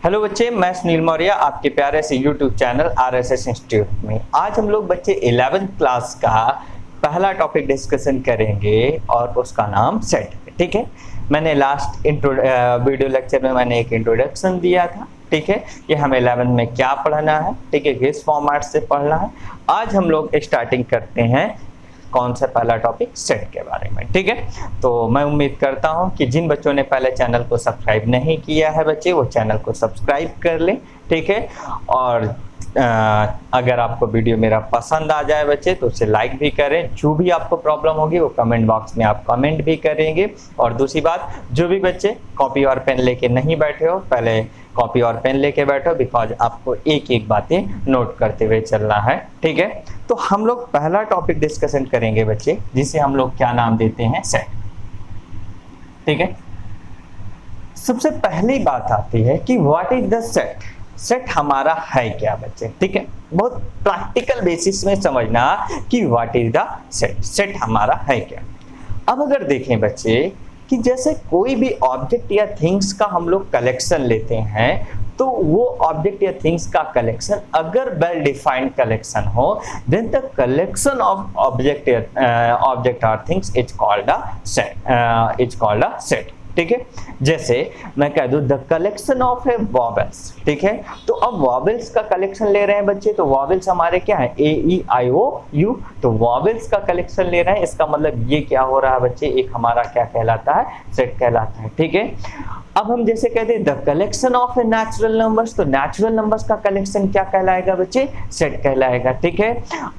Hello बच्चे, मैं सुनील मौर्य आपके प्यारे से यूट्यूब चैनल RSS इंस्टीट्यूट में। आज हम लोग बच्चे 11th क्लास का पहला टॉपिक डिस्कशन करेंगे और उसका नाम सेट है। ठीक है, मैंने लास्ट वीडियो लेक्चर में मैंने एक इंट्रोडक्शन दिया था। ठीक है, कि हमें 11th में क्या पढ़ना है, ठीक है, किस फॉर्मेट से पढ़ना है। आज हम लोग स्टार्टिंग करते हैं कौन सा पहला टॉपिक, सेट के बारे में। ठीक है, तो मैं उम्मीद करता हूं कि जिन बच्चों ने पहले चैनल को सब्सक्राइब नहीं किया है बच्चे, वो चैनल को सब्सक्राइब कर लें। ठीक है, और अगर आपको वीडियो मेरा पसंद आ जाए बच्चे तो उसे लाइक भी करें। जो भी आपको प्रॉब्लम होगी वो कमेंट बॉक्स में आप कमेंट भी करेंगे। और दूसरी बात, जो भी बच्चे कॉपी और पेन लेके नहीं बैठे हो, पहले कॉपी और पेन लेके बैठो, बिकॉज आपको एक एक बातें नोट करते हुए चलना है। ठीक है, तो हम लोग पहला टॉपिक डिस्कशन करेंगे बच्चे, जिसे हम लोग क्या नाम देते हैं, सेट। ठीक है, सबसे पहली बात आती है कि what is the set. Set हमारा है क्या बच्चे। ठीक है, बहुत प्रैक्टिकल बेसिस में समझना कि what is the set, set हमारा है क्या। अब अगर देखें बच्चे कि जैसे कोई भी ऑब्जेक्ट या थिंग्स का हम लोग कलेक्शन लेते हैं, तो वो ऑब्जेक्ट या थिंग्स का कलेक्शन अगर वेल डिफाइंड कलेक्शन हो, then the collection of object और things is called a set. ठीक है, जैसे मैं कह दूं the collection of a vowels. ठीक है, तो अब वॉवेल्स का कलेक्शन ले रहे हैं बच्चे, तो वॉवेल्स हमारे क्या है, A-E-I-O-U। तो वॉवेल्स का कलेक्शन ले रहे हैं, इसका मतलब ये क्या हो रहा है बच्चे, एक हमारा क्या कहलाता है, सेट कहलाता है। ठीक है, अब हम जैसे कहते हैं the collection of a natural numbers, तो नेचुरल नंबर्स का कलेक्शन क्या कहलाएगा बच्चे, सेट कहलाएगा। ठीक है,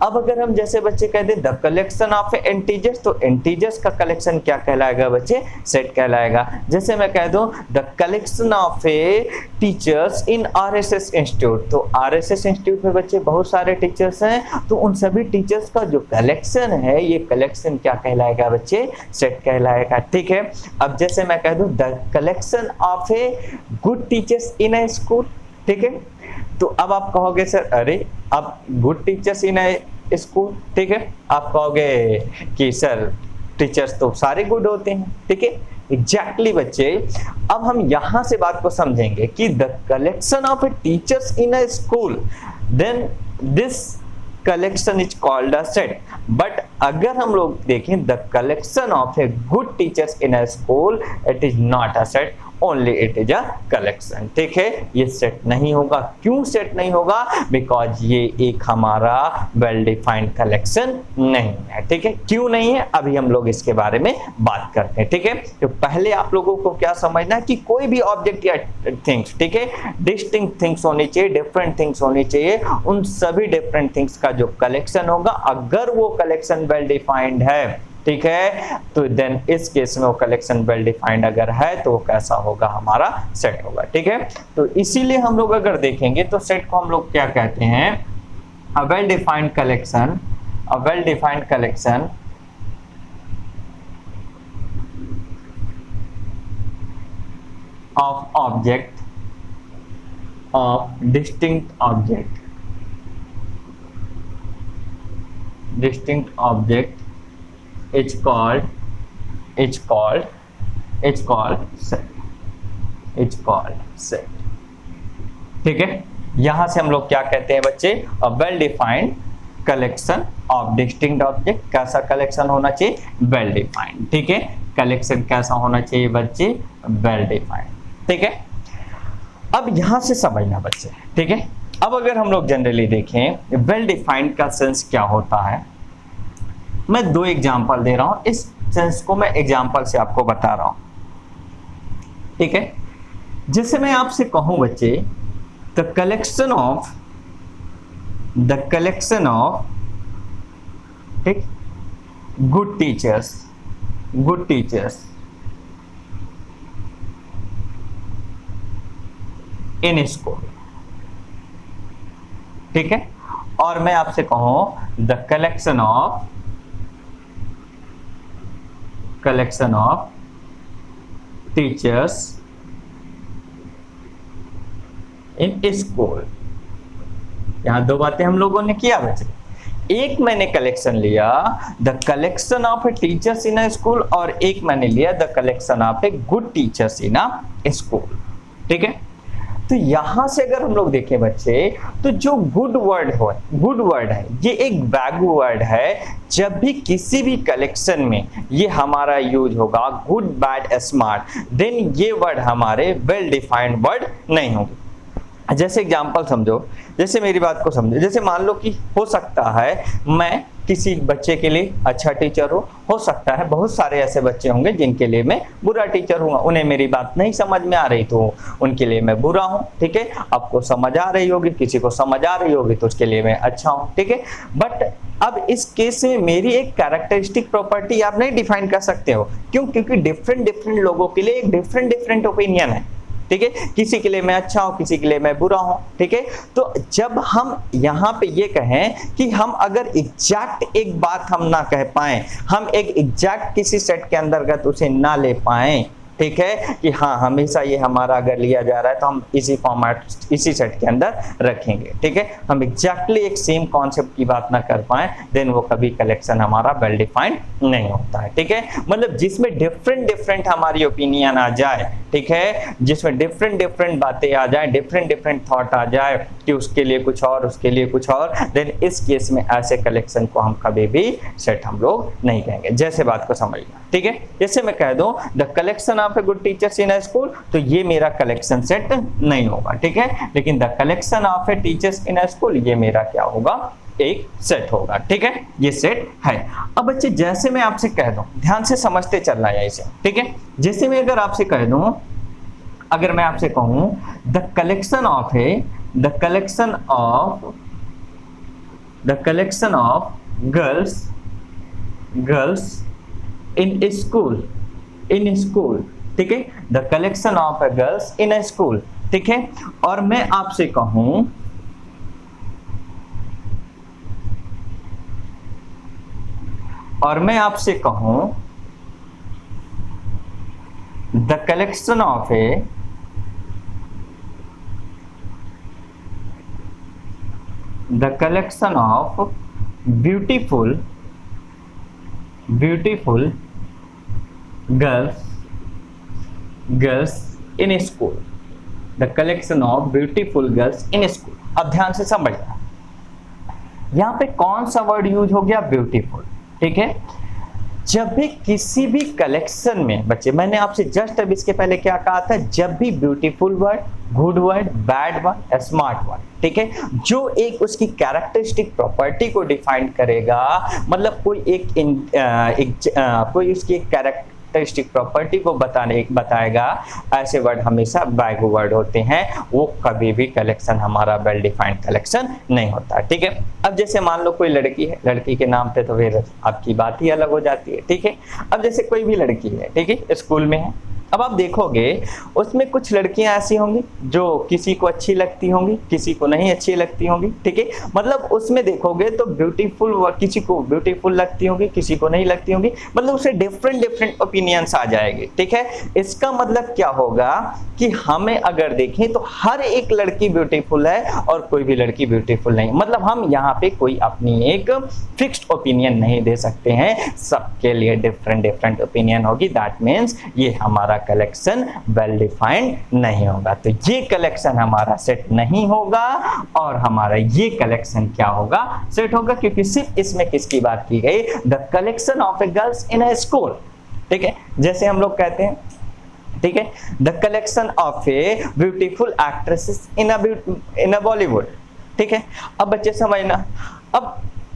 अब अगर हम जैसे बच्चे कहते हैं the collection of A integers, तो इंटीजर्स का कलेक्शन क्या कहलाएगा बच्चे, सेट कहलाएगा। जैसे मैं कह दूं the collection of a teachers in RSS institute, तो RSS इंस्टीट्यूट में बच्चे बहुत सारे टीचर्स हैं, तो उन सभी टीचर्स का जो कलेक्शन है, ये कलेक्शन क्या कहलाएगा बच्चे, सेट कहलाएगा। ठीक है, अब जैसे मैं कह दूं the collection of a good teachers in A school. ठीक है, तो अब आप कहोगे सर अरे अब गुड टीचर्स इन ए स्कूल, ठीक है, आप कहोगे कि सर टीचर्स तो सारे गुड होते हैं। ठीक है, एग्जैक्टली बच्चे, अब हम यहां से बात को समझेंगे कि the collection of a teachers in a school, then this collection is called a set. But अगर हम लोग देखें the collection of a good teachers in a school, it is not a set, only it is a collection. ठीक है, ये set नहीं होगा। क्यों सेट नहीं होगा, बिकॉज ये एक हमारा वेल डिफाइंड कलेक्शन नहीं है। ठीक है, क्यों नहीं है, अभी हम लोग इसके बारे में बात करते हैं। ठीक है, तो पहले आप लोगों को क्या समझना है कि कोई भी ऑब्जेक्ट या थिंग्स, ठीक है, डिस्टिंक्ट थिंग्स होनी चाहिए, डिफरेंट थिंग्स होनी चाहिए। उन सभी डिफरेंट थिंग्स का जो कलेक्शन होगा, अगर वो कलेक्शन वेल डिफाइंड है, ठीक है, तो देन इस केस में वो कलेक्शन वेल डिफाइंड अगर है तो वो कैसा होगा, हमारा सेट होगा। ठीक है, तो इसीलिए हम लोग अगर देखेंगे तो सेट को हम लोग क्या कहते हैं, a well defined collection, a well defined collection of object, of distinct object, distinct object is called set। ठीक है, यहां से हम लोग क्या कहते हैं बच्चे, a well defined collection of distinct object. कैसा कलेक्शन होना चाहिए, वेल डिफाइंड। ठीक है, कलेक्शन कैसा होना चाहिए बच्चे, वेल डिफाइंड। ठीक है, अब यहां से समझना बच्चे। ठीक है, अब अगर हम लोग जनरली देखें वेल डिफाइंड का सेंस क्या होता है, मैं दो एग्जांपल दे रहा हूं, इस सेंस को मैं एग्जांपल से आपको बता रहा हूं। ठीक है, जैसे मैं आपसे कहूं बच्चे द कलेक्शन ऑफ ठीक गुड टीचर्स इन स्कूल। ठीक है, और मैं आपसे कहूं the collection of teachers in school. यहां दो बातें हम लोगों ने किया बच्चे, एक मैंने कलेक्शन लिया the collection of a teachers in a school और एक मैंने लिया the collection of a good teachers in a school. ठीक है, तो यहां से अगर हम लोग देखें बच्चे, तो जो गुड वर्ड है ये एक वैगू वर्ड है। जब भी किसी भी कलेक्शन में ये हमारा यूज होगा गुड बैड स्मार्ट, देन ये वर्ड हमारे वेल डिफाइंड वर्ड नहीं होंगे। जैसे एग्जांपल समझो, जैसे मेरी बात को समझो, जैसे मान लो कि हो सकता है मैं किसी बच्चे के लिए अच्छा टीचर हो सकता है बहुत सारे ऐसे बच्चे होंगे जिनके लिए मैं बुरा टीचर हूँ, उन्हें मेरी बात नहीं समझ में आ रही तो उनके लिए मैं बुरा हूँ, ठीक है। आपको समझ आ रही होगी, किसी को समझ आ रही होगी तो उसके लिए मैं अच्छा हूँ, ठीक है। बट अब इस केस में मेरी एक कैरेक्टरिस्टिक प्रॉपर्टी आप नहीं डिफाइन कर सकते हो, क्यों? क्योंकि डिफरेंट लोगों के लिए एक डिफरेंट ओपिनियन है, ठीक है। किसी के लिए मैं अच्छा हूं, किसी के लिए मैं बुरा हूं, ठीक है। तो जब हम यहाँ पे ये कहें कि हम अगर एग्जैक्ट एक बात हम ना कह पाए, हम एक एग्जैक्ट किसी सेट के अंतर्गत उसे ना ले पाए, ठीक है, कि हाँ हमेशा ये हमारा अगर लिया जा रहा है तो हम इसी फॉर्मेट इसी सेट के अंदर रखेंगे, ठीक है। हम एग्जैक्टली एक सेम कॉन्सेप्ट की बात ना कर पाए, देन वो कभी कलेक्शन हमारा वेल डिफाइंड नहीं होता है, ठीक है। मतलब जिसमें डिफरेंट हमारी ओपिनियन आ जाए, ठीक है, जिसमें डिफरेंट बातें आ जाए, डिफरेंट थॉट आ जाए कि उसके लिए कुछ और उसके लिए कुछ और, देन इस केस में ऐसे कलेक्शन को हम कभी भी सेट हम लोग नहीं कहेंगे। जैसे बात को समझिए, ठीक है। जैसे मैं कह दूं the collection of a good teachers in a school, तो ये मेरा कलेक्शन सेट नहीं होगा, ठीक है। लेकिन the collection of a teachers in a school ये मेरा क्या होगा, एक सेट होगा, ठीक है। ये सेट है। अब बच्चे जैसे मैं आपसे कह दूं, ध्यान से समझते चलना है इसे, ठीक है। जैसे मैं अगर आपसे कह दूं, अगर मैं आपसे कहूं the collection of girls in school, ठीक है, the collection of girls in school, ठीक है। और मैं आपसे कहूं the collection of beautiful girls in school, the collection of beautiful girls in school. अब ध्यान से समझना, यहां पे कौन सा वर्ड यूज हो गया, ब्यूटीफुल, ठीक है। जब भी किसी भी कलेक्शन में बच्चे, मैंने आपसे जस्ट अब इसके पहले क्या कहा था, जब भी beautiful word, good word, bad word, smart word, ठीक है, जो एक उसकी कैरेक्टरिस्टिक प्रॉपर्टी को डिफाइन करेगा, मतलब कोई उसकी कैरेक्टरिस्टिक प्रॉपर्टी को बताएगा, ऐसे वर्ड हमेशा वैगू वर्ड होते हैं, वो कभी भी कलेक्शन हमारा वेल डिफाइंड कलेक्शन नहीं होता, ठीक है। अब जैसे मान लो कोई लड़की है, लड़की के नाम पे तो फिर आपकी बात ही अलग हो जाती है, ठीक है। अब जैसे कोई भी लड़की है, ठीक है, स्कूल में है, अब आप देखोगे उसमें कुछ लड़कियां ऐसी होंगी जो किसी को अच्छी लगती होंगी, किसी को नहीं अच्छी लगती होंगी, ठीक है। मतलब उसमें देखोगे तो ब्यूटीफुल, किसी को ब्यूटीफुल लगती होंगी, किसी को नहीं लगती होंगी, मतलब उसे डिफरेंट ओपिनियंस आ जाएंगे, ठीक है। इसका मतलब क्या होगा कि हमें अगर देखें तो हर एक लड़की ब्यूटीफुल है और कोई भी लड़की ब्यूटीफुल नहीं, मतलब हम यहाँ पे कोई अपनी एक फिक्स्ड ओपिनियन नहीं दे सकते हैं, सबके लिए डिफरेंट ओपिनियन होगी। दैट मीन्स ये हमारा कलेक्शन वेल डिफाइंड नहीं होगा, तो ये कलेक्शन हमारा सेट नहीं होगा और हमारा ये कलेक्शन क्या होगा, सेट होगा, क्योंकि सिर्फ इसमें किसकी बात की गई, the collection of a girls in a school, ठीक है। जैसे हम लोग कहते हैं, ठीक है, the collection of a beautiful actresses in a Bollywood, ठीक है। अब बच्चे समझना, अब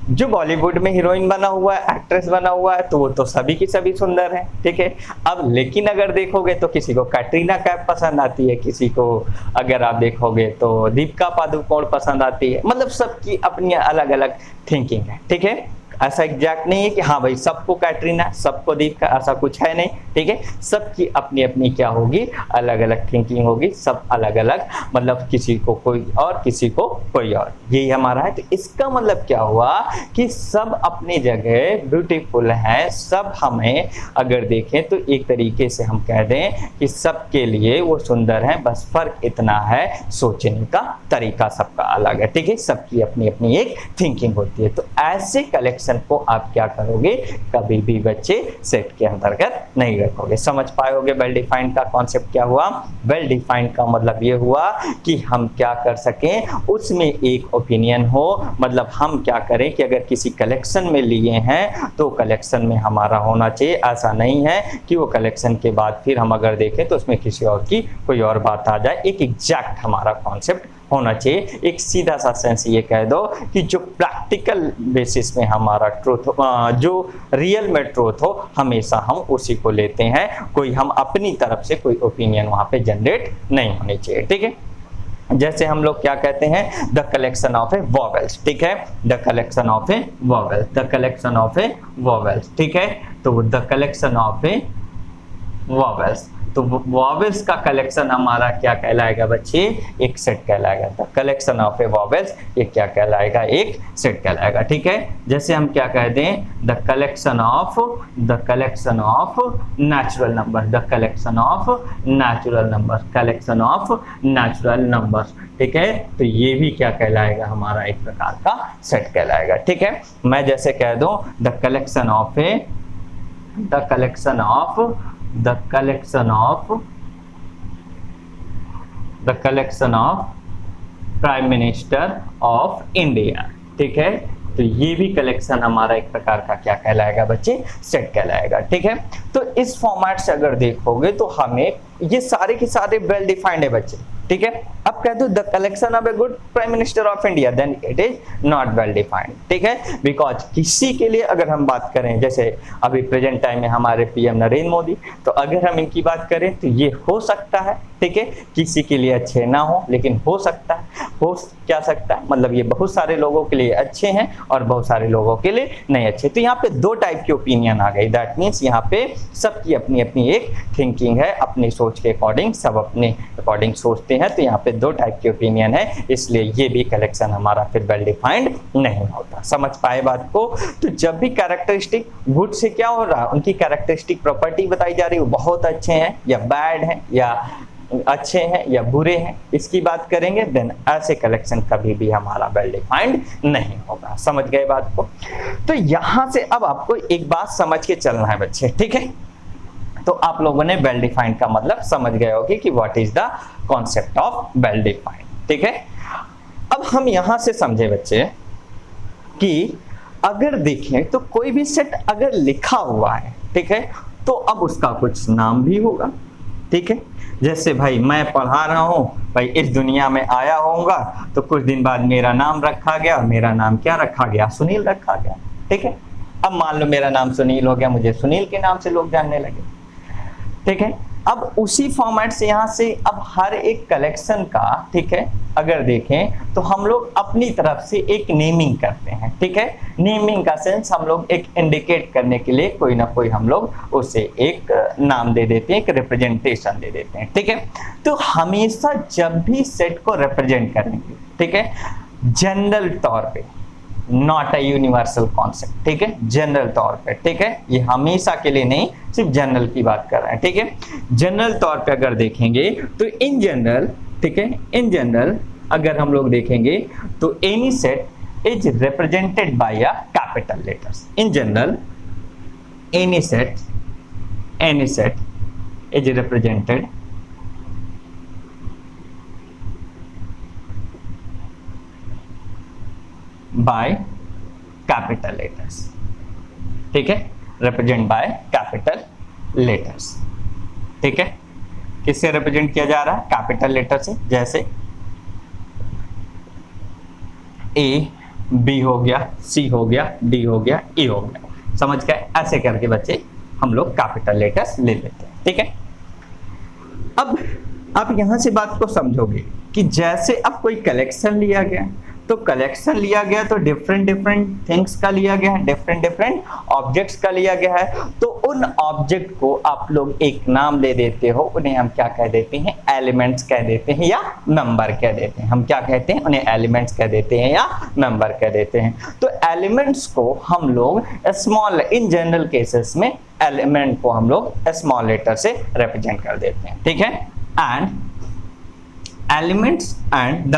जो बॉलीवुड में हीरोइन बना हुआ है, एक्ट्रेस बना हुआ है, तो वो तो सभी की सभी सुंदर है, ठीक है। अब लेकिन अगर देखोगे तो किसी को कैटरीना कैफ पसंद आती है, किसी को अगर आप देखोगे तो दीपिका पादुकोण पसंद आती है, मतलब सबकी अपनी अलग अलग थिंकिंग है, ठीक है। ऐसा एग्जैक्ट नहीं है कि हाँ भाई सबको कैटरीना, सबको दीपिका, ऐसा कुछ है नहीं, ठीक है। सबकी अपनी अपनी क्या होगी, अलग अलग थिंकिंग होगी, सब अलग अलग, मतलब किसी को कोई और, किसी को कोई और, यही हमारा है। तो इसका मतलब क्या हुआ कि सब अपनी जगह ब्यूटीफुल है, सब हमें अगर देखें तो एक तरीके से हम कह दें कि सबके लिए वो सुंदर है, बस फर्क इतना है सोचने का तरीका सबका अलग है, ठीक है। सबकी अपनी अपनी एक थिंकिंग होती है। तो ऐसे कलेक्शन कलेक्शन को आप क्या करोगे, कभी भी बच्चे सेट के अंतर्गत नहीं रखोगे। समझ पाए होगे वेल डिफाइंड का कॉन्सेप्ट क्या हुआ। वेल डिफाइंड का मतलब ये हुआ कि हम क्या कर सकें, उसमें एक ओपिनियन हो, मतलब हम क्या करें कि अगर किसी कलेक्शन में लिए हैं तो कलेक्शन में हमारा होना चाहिए। ऐसा नहीं है कि वो कलेक्शन के बाद फिर हम अगर देखें तो उसमें किसी और की कोई और बात आ जाए। एक एग्जैक्ट हमारा कॉन्सेप्ट होना चाहिए। एक सीधा सा सेंस ये कह दो कि जो प्रैक्टिकल बेसिस में हमारा ट्रूथ, जो रियल में ट्रूथ हो, हमेशा हम उसी को लेते हैं। कोई हम अपनी तरफ से कोई ओपिनियन वहां पे जनरेट नहीं होनी चाहिए। ठीक है, जैसे हम लोग क्या कहते हैं, the collection of a vowels. ठीक है, the collection of a vowels, the collection of a vowels. ठीक है, तो the collection of a vowels, तो वॉवेल्स का कलेक्शन हमारा क्या कहलाएगा बच्चे, एक सेट कहलाएगा। The collection of a vowels ये क्या कहलाएगा, एक सेट कहलाएगा। ठीक है, जैसे हम क्या कह दें, the collection of natural number, the collection of natural number, collection of natural number. ठीक है, तो ये भी क्या कहलाएगा, हमारा एक प्रकार का सेट कहलाएगा। ठीक है, मैं जैसे कह दूं the collection of prime minister of India. ठीक है, तो ये भी कलेक्शन हमारा एक प्रकार का क्या कहलाएगा बच्चे, सेट कहलाएगा। ठीक है, तो इस फॉर्मेट से अगर देखोगे तो हमें ये सारे के सारे वेल डिफाइंड है बच्चे। ठीक है, अब कह दो the collection of a good prime minister of India, then it is not well defined. ठीक है, बिकॉज किसी के लिए अगर हम बात करें, जैसे अभी प्रेजेंट टाइम में हमारे पीएम नरेंद्र मोदी, तो अगर हम इनकी बात करें तो ये हो सकता है, ठीक है, किसी के लिए अच्छे ना हो, लेकिन हो सकता है, हो क्या सकता है, मतलब ये बहुत सारे लोगों के लिए अच्छे हैं और बहुत सारे लोगों के लिए नहीं अच्छे। तो यहाँ पे दो टाइप की ओपिनियन आ गई। दैट मीन्स यहाँ पे सबकी अपनी अपनी एक थिंकिंग है, अपनी सोच के अकॉर्डिंग सब अपने अकॉर्डिंग सोचते हैं। तो यहाँ पे दो टाइप की ओपिनियन है, इसलिए ये भी कलेक्शन हमारा फिर वेल डिफाइंड नहीं होता। समझ पाए बात को। तो जब भी कैरेक्टरिस्टिक गुड से क्या हो रहा है, उनकी कैरेक्टरिस्टिक प्रॉपर्टी बताई जा रही है, बहुत अच्छे हैं या बैड हैं या अच्छे हैं या बुरे हैं, इसकी बात करेंगे, देन ऐसे कलेक्शन कभी भी हमारा वेल डिफाइंड नहीं होगा। समझ गए बात को। तो यहां से अब आपको एक बात समझ के चलना है बच्चे। ठीक है, तो आप लोगों ने वेल डिफाइंड का मतलब समझ गए होगे कि what is the concept of well defined. ठीक है, अब हम यहां से समझे बच्चे कि अगर देखें तो कोई भी सेट अगर लिखा हुआ है, ठीक है, तो अब उसका कुछ नाम भी होगा। ठीक है, जैसे भाई मैं पढ़ा रहा हूं, भाई इस दुनिया में आया होऊंगा, तो कुछ दिन बाद मेरा नाम रखा गया, मेरा नाम क्या रखा गया, सुनील रखा गया। ठीक है, अब मान लो मेरा नाम सुनील हो गया, मुझे सुनील के नाम से लोग जानने लगे। ठीक है, अब उसी फॉर्मेट से यहाँ से अब हर एक कलेक्शन का, ठीक है, अगर देखें तो हम लोग अपनी तरफ से एक नेमिंग करते हैं। ठीक है, नेमिंग का सेंस हम लोग एक इंडिकेट करने के लिए कोई ना कोई हम लोग उसे एक नाम दे देते हैं, एक रिप्रेजेंटेशन दे देते हैं। ठीक है, तो हमेशा जब भी सेट को रिप्रेजेंट करेंगे, ठीक है, जनरल तौर पे, नॉट अ यूनिवर्सल कॉन्सेप्ट। ठीक है, जनरल तौर पे, ठीक है, ये हमेशा के लिए नहीं, सिर्फ जनरल की बात कर रहे हैं। ठीक है, जनरल तौर पे अगर देखेंगे तो इन जनरल, ठीक है, इन जनरल अगर हम लोग देखेंगे तो any set is represented by a capital letters. In general any set is represented by capital letters. ठीक है, रिप्रेजेंट बाय कैपिटल लेटर्स। ठीक है, किससे रिप्रेजेंट किया जा रहा है, कैपिटल लेटर से। जैसे ए, बी हो गया, सी हो गया, डी हो गया, ई हो गया। समझ गए, ऐसे करके बच्चे हम लोग कैपिटल लेटर्स ले लेते हैं। ठीक है, अब आप यहां से बात को समझोगे कि जैसे अब कोई कलेक्शन लिया गया, तो कलेक्शन लिया गया तो डिफरेंट थिंग्स का लिया गया है, डिफरेंट ऑब्जेक्ट्स का लिया गया है। तो उन ऑब्जेक्ट को आप लोग एक नाम दे देते हो, उन्हें हम क्या कह देते हैं, एलिमेंट्स कह देते हैं या मेंबर कह देते हैं। हम क्या कहते हैं, उन्हें एलिमेंट्स कह देते हैं या मेंबर कह देते हैं। तो एलिमेंट्स को हम लोग स्मॉल, इन जनरल केसेस में एलिमेंट को हम लोग स्मॉल लेटर से रिप्रेजेंट कर देते हैं। ठीक है, and elements and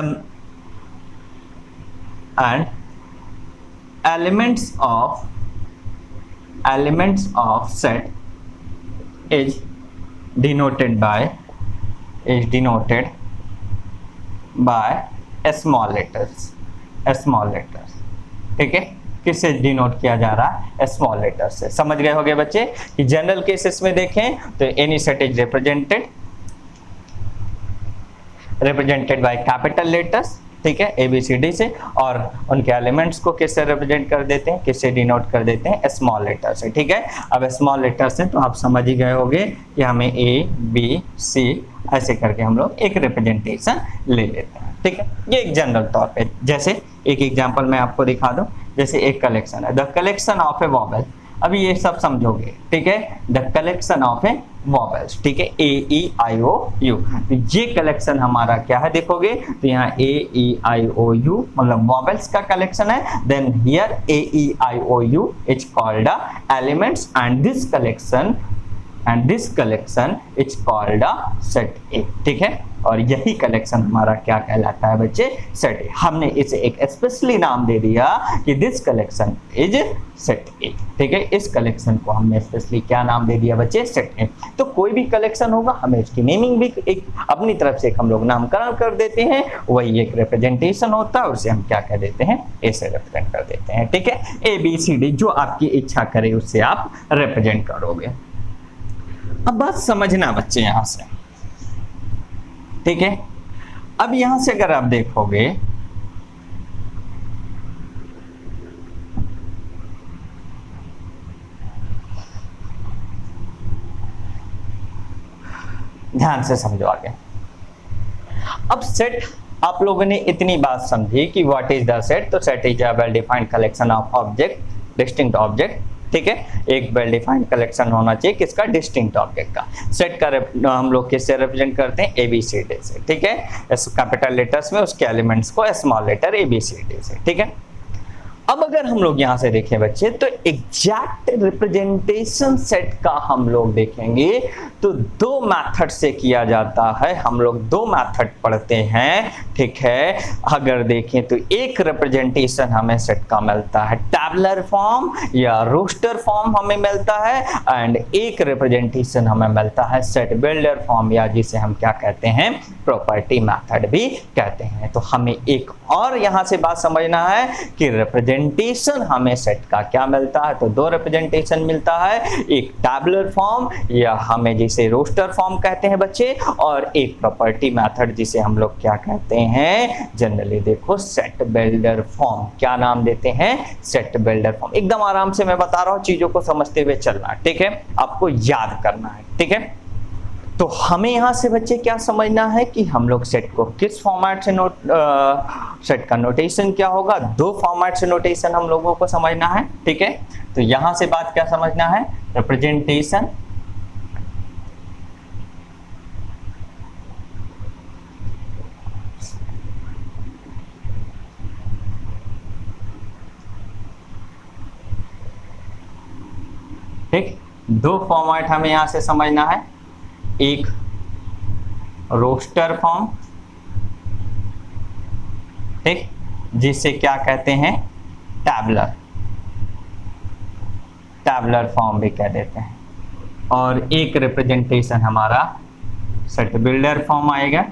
elements of set is denoted by small letters, ठीक है। किससे डिनोट किया जा रहा है? स्मॉल लेटर से। समझ गए होंगे बच्चे कि जनरल केसेस में देखें तो any set is represented by capital letters, ठीक है, ABCD से, और उनके एलिमेंट्स को किससे रिप्रेजेंट कर देते हैं, किससे डिनोट कर देते हैं? स्मॉल लेटर से, ठीक है। अब स्मॉल लेटर से तो आप समझ ही गए होंगे कि हमें ABC ऐसे करके हम लोग एक रिप्रेजेंटेशन ले लेते हैं, ठीक है। ये एक जनरल तौर पे, जैसे एक एग्जांपल मैं आपको दिखा दूं, जैसे एक कलेक्शन है, the collection of A vowel. अभी ये सब समझोगे, ठीक है, the collection of a vowels, ठीक है, AEIOU। तो ये कलेक्शन हमारा क्या है देखोगे तो यहाँ AEIOU मतलब वॉवेल्स का कलेक्शन है। Then here AEIOU is called the elements and this collection is called the set A, ठीक है। और यही कलेक्शन हमारा क्या कहलाता है बच्चे? सेट ए। हमने इसे एक स्पेशली नाम दे दिया कि this collection is set A, ठीक है। इस कलेक्शन को हमने स्पेशली क्या नाम दे दिया बच्चे? सेट ए। तो कोई भी कलेक्शन होगा हमें उसकी नेमिंग भी एक अपनी तरफ से हम लोग नामकरण कर देते हैं, वही एक रिप्रेजेंटेशन होता है, उसे हम क्या कह देते हैं? ए से रिप्रेजेंट कर देते हैं, ठीक है। ABCD जो आपकी इच्छा करे उससे आप रिप्रेजेंट करोगे। अब बात समझना बच्चे यहां से, ठीक है। अब यहां से अगर आप देखोगे ध्यान से समझो आगे। अब सेट आप लोगों ने इतनी बात समझी कि व्हाट इज द सेट। तो set is a well defined collection of object, distinct object, ठीक है। एक वेल डिफाइंड कलेक्शन होना चाहिए किसका? डिस्टिंक्ट ऑब्जेक्ट का। सेट का हम लोग किससे रिप्रेजेंट करते हैं? ABCD से, ठीक है। कैपिटल लेटर्स में उसके एलिमेंट्स को स्मॉल लेटर ABCD से, ठीक है। अब अगर हम लोग यहां से देखें बच्चे तो एग्जैक्ट रिप्रेजेंटेशन सेट का हम लोग देखेंगे तो दो मेथड से किया जाता है। हम लोग दो मेथड पढ़ते हैं, ठीक है। अगर देखें तो एक रिप्रेजेंटेशन हमें सेट का मिलता है टैबुलर फॉर्म या रोस्टर फॉर्म हमें मिलता है, एंड एक रिप्रेजेंटेशन हमें मिलता है सेट बिल्डर फॉर्म या जिसे हम क्या कहते हैं? प्रॉपर्टी मेथड भी कहते हैं। तो हमें एक और यहां से बात समझना है कि रिप्रेजेंटेशन हमें सेट का क्या मिलता है? तो दो रिप्रेजेंटेशन मिलता है, एक टैबुलर फॉर्म या हमें जिसे रोस्टर फॉर्म कहते हैं बच्चे, और एक प्रॉपर्टी मेथड जिसे हम लोग क्या कहते हैं? जनरली देखो सेट बिल्डर फॉर्म। क्या नाम देते हैं? Set builder form. एकदम आराम से मैं बता रहा हूं, चीजों को समझते हुए चलना, ठीक है, आपको याद करना है, ठीक है। तो हमें यहां से बच्चे क्या समझना है कि हम लोग सेट को किस फॉर्मेट से सेट का नोटेशन क्या होगा? दो फॉर्मेट से नोटेशन हम लोगों को समझना है, ठीक है। तो यहां से बात क्या समझना है? रिप्रेजेंटेशन ठीक, दो फॉर्मेट हमें यहां से समझना है, एक रोस्टर फॉर्म, ठीक, जिसे क्या कहते हैं? टैबुलर फॉर्म भी कह देते हैं, और एक रिप्रेजेंटेशन हमारा सेट बिल्डर फॉर्म आएगा।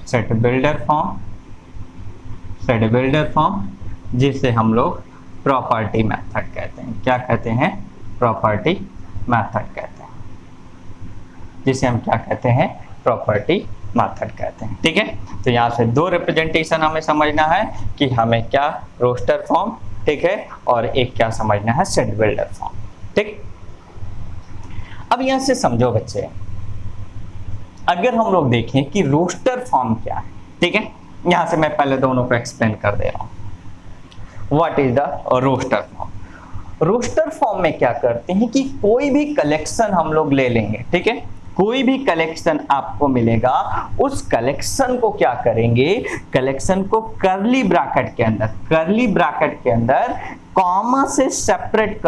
सेट बिल्डर फॉर्म जिसे हम लोग प्रॉपर्टी मेथड कहते हैं। क्या कहते हैं? प्रॉपर्टी मेथड कहते हैं, जिसे हम क्या कहते हैं? प्रॉपर्टी मेथड कहते हैं, ठीक है। तो यहाँ से दो रिप्रेजेंटेशन हमें समझना है कि हमें क्या रोस्टर फॉर्म, ठीक है, और एक क्या समझना है? सेट बिल्डर फॉर्म, ठीक। अब यहाँ से समझो बच्चे, अगर हम लोग देखें कि रोस्टर फॉर्म क्या है, ठीक है, यहाँ से मैं पहले दोनों को एक्सप्लेन कर दे रहा हूँ। What is the roster form? Roster form में क्या करते हैं कि कोई भी कलेक्शन हम लोग ले लेंगे, ठीक है, कोई भी कलेक्शन आपको मिलेगा, उस कलेक्शन को क्या करेंगे? कलेक्शन को कर्ली ब्रैकेट के अंदर कॉमा से सेपरेट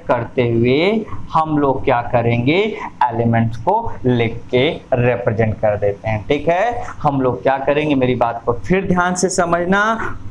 करते हुए हम लोग क्या करेंगे, एलिमेंट्स को लिख के रिप्रेजेंट कर देते हैं। ठीक है, हम लोग क्या करेंगे, मेरी बात को फिर ध्यान से समझना।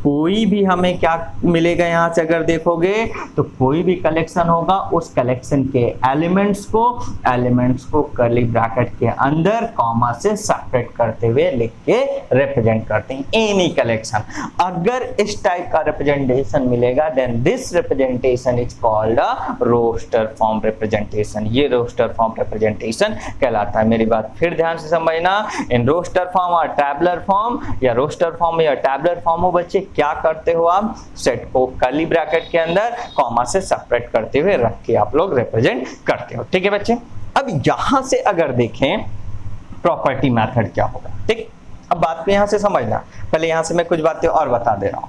कोई भी हमें क्या मिलेगा यहां से अगर देखोगे तो कोई भी कलेक्शन होगा, उस कलेक्शन के एलिमेंट्स को कर्ली ब्रैकेट के अंदर कॉमा से सेपरेट करते हुए लिख के रिप्रेजेंट करते हैं। एनी कलेक्शन, अगर इस टाइप का रिप्रेजेंटेशन मिलेगा then this representation is called a roster form representation. ये रोस्टर फॉर्म रिप्रेजेंटेशन कहलाता है। मेरी बात फिर ध्यान से समझना। इन रोस्टर फॉर्म और टैबुलर फॉर्म या रोस्टर फॉर्म या टैबुलर फॉर्म हो बच्चे, क्या करते हो आप, सेट को कर्ली ब्रैकेट के अंदर कॉमा से सेपरेट करते हुए रख के आप लोग रिप्रेजेंट करते हो। ठीक है बच्चे, अब यहां से अगर देखें प्रॉपर्टी मेथड क्या होगा। ठीक, अब बात को यहां से समझना। पहले यहां से मैं कुछ बातें और बता दे रहा हूं।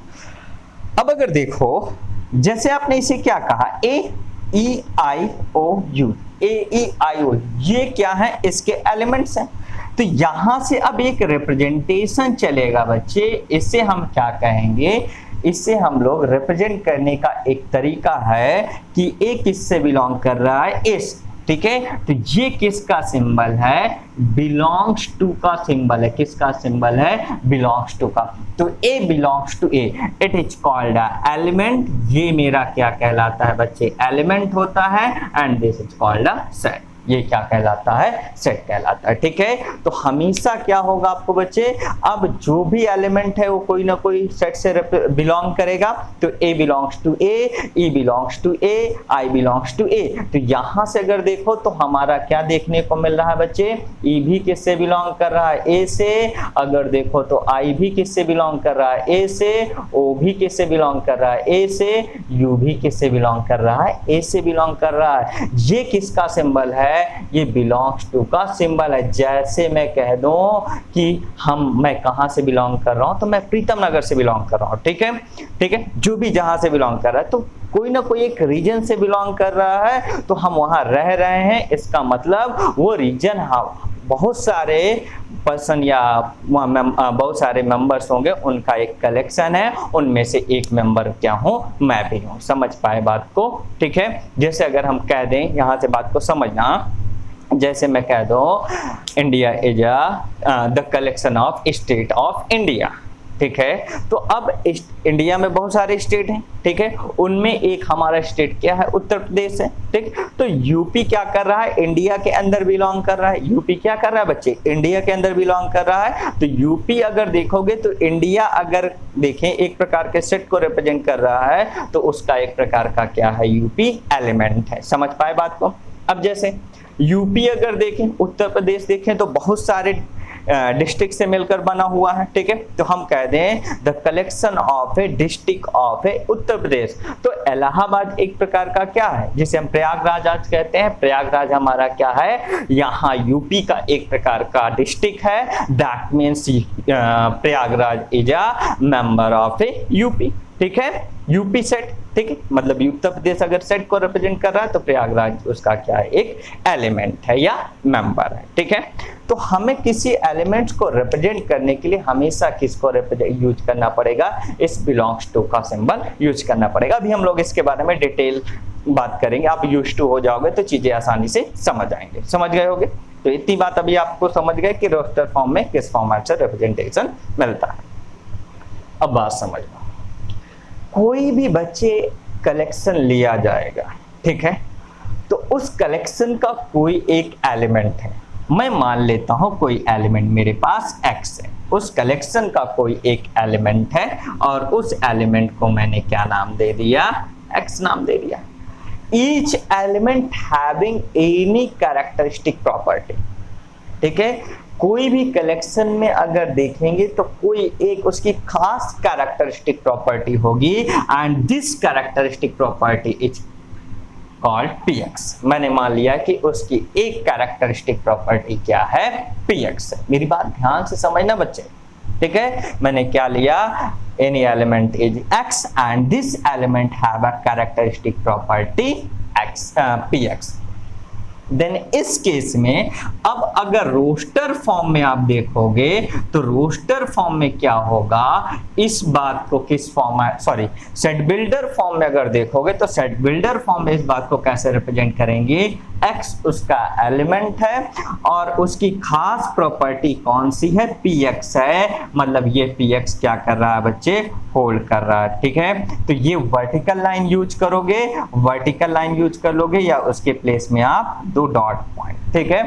अब अगर देखो, जैसे आपने इसे क्या कहा, ए ई आई ओ यू, ये क्या है, इसके एलिमेंट्स हैं। तो यहां से अब एक रिप्रेजेंटेशन चलेगा बच्चे, इसे हम क्या कहेंगे, इसे हम लोग रिप्रेजेंट करने का एक तरीका है कि ए किससे बिलोंग कर रहा है, इस। ठीक है, तो ये किसका सिंबल है, बिलोंग्स टू का सिंबल है। किसका सिंबल है, बिलोंग्स टू का। तो a belongs to A, it is called a element. ये मेरा क्या कहलाता है बच्चे, एलिमेंट होता है। And this is called a set. ये क्या कहलाता है, सेट कहलाता है। ठीक है, तो हमेशा क्या होगा आपको बच्चे, अब जो भी एलिमेंट है वो कोई ना कोई सेट से बिलोंग करेगा। तो a belongs to A, e belongs to A, i belongs to A. तो यहां से अगर देखो तो हमारा क्या देखने को मिल रहा है बच्चे, ई भी किससे बिलोंग कर रहा है, ए से। अगर देखो तो आई भी किससे बिलोंग कर रहा है, ए से। ओ भी किससे बिलोंग कर रहा है, ए से। यू भी किससे बिलोंग कर रहा है, ए से बिलोंग कर रहा है। ये किसका सिंबल है, ये बिलोंग्स टू का सिंबल है। जैसे मैं कह दूं कि मैं कहां से बिलोंग कर रहा हूं, तो मैं प्रीतम नगर से बिलोंग कर रहा हूं। ठीक है, ठीक है, जो भी जहां से बिलोंग कर रहा है, तो कोई ना कोई एक रीजन से बिलोंग कर रहा है, तो हम वहां रह रहे हैं। इसका मतलब वो रीजन, हाँ, बहुत सारे पर्सन या बहुत सारे मेंबर्स होंगे, उनका एक कलेक्शन है, उनमें से एक मेंबर क्या हूं, मैं भी हूं। समझ पाए बात को। ठीक है, जैसे अगर हम कह दें, यहां से बात को समझना, जैसे मैं कह दूं India is the collection of state of India. ठीक है, तो अब इंडिया में बहुत सारे स्टेट हैं। ठीक है, उनमें एक हमारा स्टेट क्या है, उत्तर प्रदेश है। ठीक, तो यूपी क्या कर रहा है, इंडिया के अंदर बिलोंग कर रहा है। यूपी क्या कर रहा है बच्चे, इंडिया के अंदर बिलोंग कर रहा है। तो यूपी अगर देखोगे तो इंडिया अगर देखें एक प्रकार के सेट को रिप्रेजेंट कर रहा है, तो उसका एक प्रकार का क्या है, यूपी एलिमेंट है। समझ पाए बात को। अब जैसे यूपी अगर देखें, उत्तर प्रदेश देखें, तो बहुत सारे डिस्ट्रिक्ट से मिलकर बना हुआ है। ठीक है, तो हम कह दें the collection of a district of a Uttar Pradesh. तो इलाहाबाद एक प्रकार का क्या है, जिसे हम प्रयागराज आज कहते हैं। प्रयागराज हमारा क्या है, यहाँ यूपी का एक प्रकार का डिस्ट्रिक्ट है। That means Prayagraj is a member of A UP. ठीक है, यूपी सेट। ठीक है, मतलब उत्तर प्रदेश अगर सेट को रिप्रेजेंट कर रहा है, तो प्रयागराज उसका क्या है, एक एलिमेंट है या मेंबर है। ठीक है, तो हमें किसी एलिमेंट्स को रिप्रेजेंट करने के लिए हमेशा किसको यूज करना पड़ेगा, इस बिलोंग्स टू का सिंबल यूज करना पड़ेगा। अभी हम लोग इसके बारे में डिटेल बात करेंगे। आप यूज टू हो जाओगे तो चीजें आसानी से समझ आएंगे। समझ गए होगे, तो इतनी बात अभी आपको समझ गए कि रोस्टर फॉर्म में किस फॉर्मेट से रिप्रेजेंटेशन मिलता है। अब बात समझ लो, कोई भी बच्चे कलेक्शन लिया जाएगा। ठीक है, तो उस कलेक्शन का कोई एक एलिमेंट है। मैं मान लेता हूं कोई एलिमेंट मेरे पास x है, उस कलेक्शन का कोई एक एलिमेंट है, और उस एलिमेंट को मैंने क्या नाम दे दिया, x नाम दे दिया। Each element having any characteristic property. ठीक है, कोई भी कलेक्शन में अगर देखेंगे तो कोई एक उसकी खास कैरेक्टरिस्टिक प्रॉपर्टी होगी, and this characteristic property is called px। मैंने मान लिया कि उसकी एक कैरेक्टरिस्टिक प्रॉपर्टी क्या है, px है। मेरी बात ध्यान से समझना बच्चे। ठीक है, मैंने क्या लिया, any element is x and this element have a characteristic property x, px। Then इस केस में अब अगर रोस्टर फॉर्म में आप देखोगे तो रोस्टर फॉर्म में क्या होगा, इस बात को किस फॉर्म में, सॉरी सेट बिल्डर फॉर्म में अगर देखोगे तो सेट बिल्डर फॉर्म में इस बात को कैसे रिप्रेजेंट करेंगे, x उसका एलिमेंट है और उसकी खास प्रॉपर्टी कौन सी है, px है, मतलब ये px क्या कर रहा है बच्चे, होल्ड कर रहा है। ठीक है, तो ये वर्टिकल लाइन यूज करोगे, वर्टिकल लाइन यूज कर लोगे या उसके प्लेस में आप दो डॉट पॉइंट। ठीक है,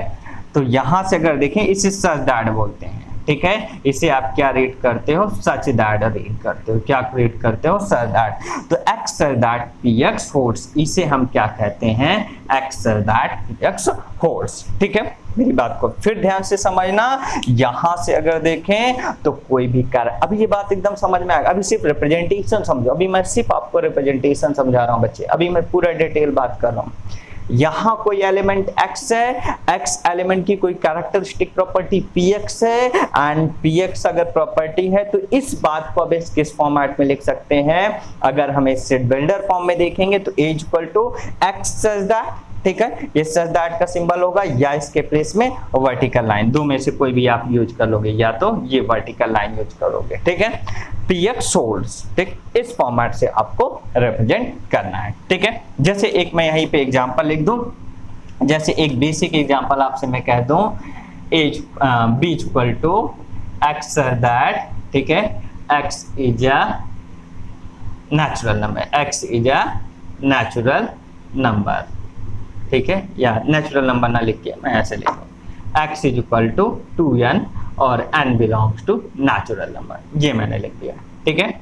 तो यहां से अगर देखें इसे सच दैट बोलते हैं। ठीक है, इसे आप क्या रीड करते हो, सच दैट रीड करते हो, क्या रीड करते हो, सच दैट। तो x such that px holds, इसे हम क्या कहते हैं, x such that px holds. ठीक है, मेरी बात को फिर ध्यान से समझना, यहां से अगर देखें तो कोई भी कार्य, अभी ये बात एकदम समझ में आएगा, अभी सिर्फ रिप्रेजेंटेशन समझो, अभी मैं सिर्फ आपको रिप्रेजेंटेशन समझा रहा हूं बच्चे, अभी मैं पूरा डिटेल बात कर रहा हूं। यहां कोई एलिमेंट x है, x एलिमेंट की कोई कैरेक्टरिस्टिक प्रॉपर्टी px है एंड px अगर प्रॉपर्टी है तो इस बात को अब इस किस फॉर्मेट में लिख सकते हैं, अगर हम इस सेट बिल्डर फॉर्म में देखेंगे तो a equal to x such that. ठीक है, ये सच दैट का सिंबल होगा या इसके प्लेस में वर्टिकल लाइन, दो में से कोई भी आप यूज कर लोगे, या तो ये वर्टिकल लाइन यूज करोगे। ठीक है, px होल्ड्स, ठीक, इस फॉर्मेट से आपको रिप्रेजेंट करना है। ठीक है, जैसे एक मैं यहीं पे एग्जांपल लिख दूं, जैसे एक बेसिक एग्जांपल आपसे मैं कह दूं, b equal to x that, ठीक है, x is a natural number, x is a natural number. ठीक है, या नेचुरल नंबर ना लिख के मैं ऐसे लिख रहा हूं, x is equal to 2n और n belongs to natural number, ये मैंने लिख दिया। ठीक है,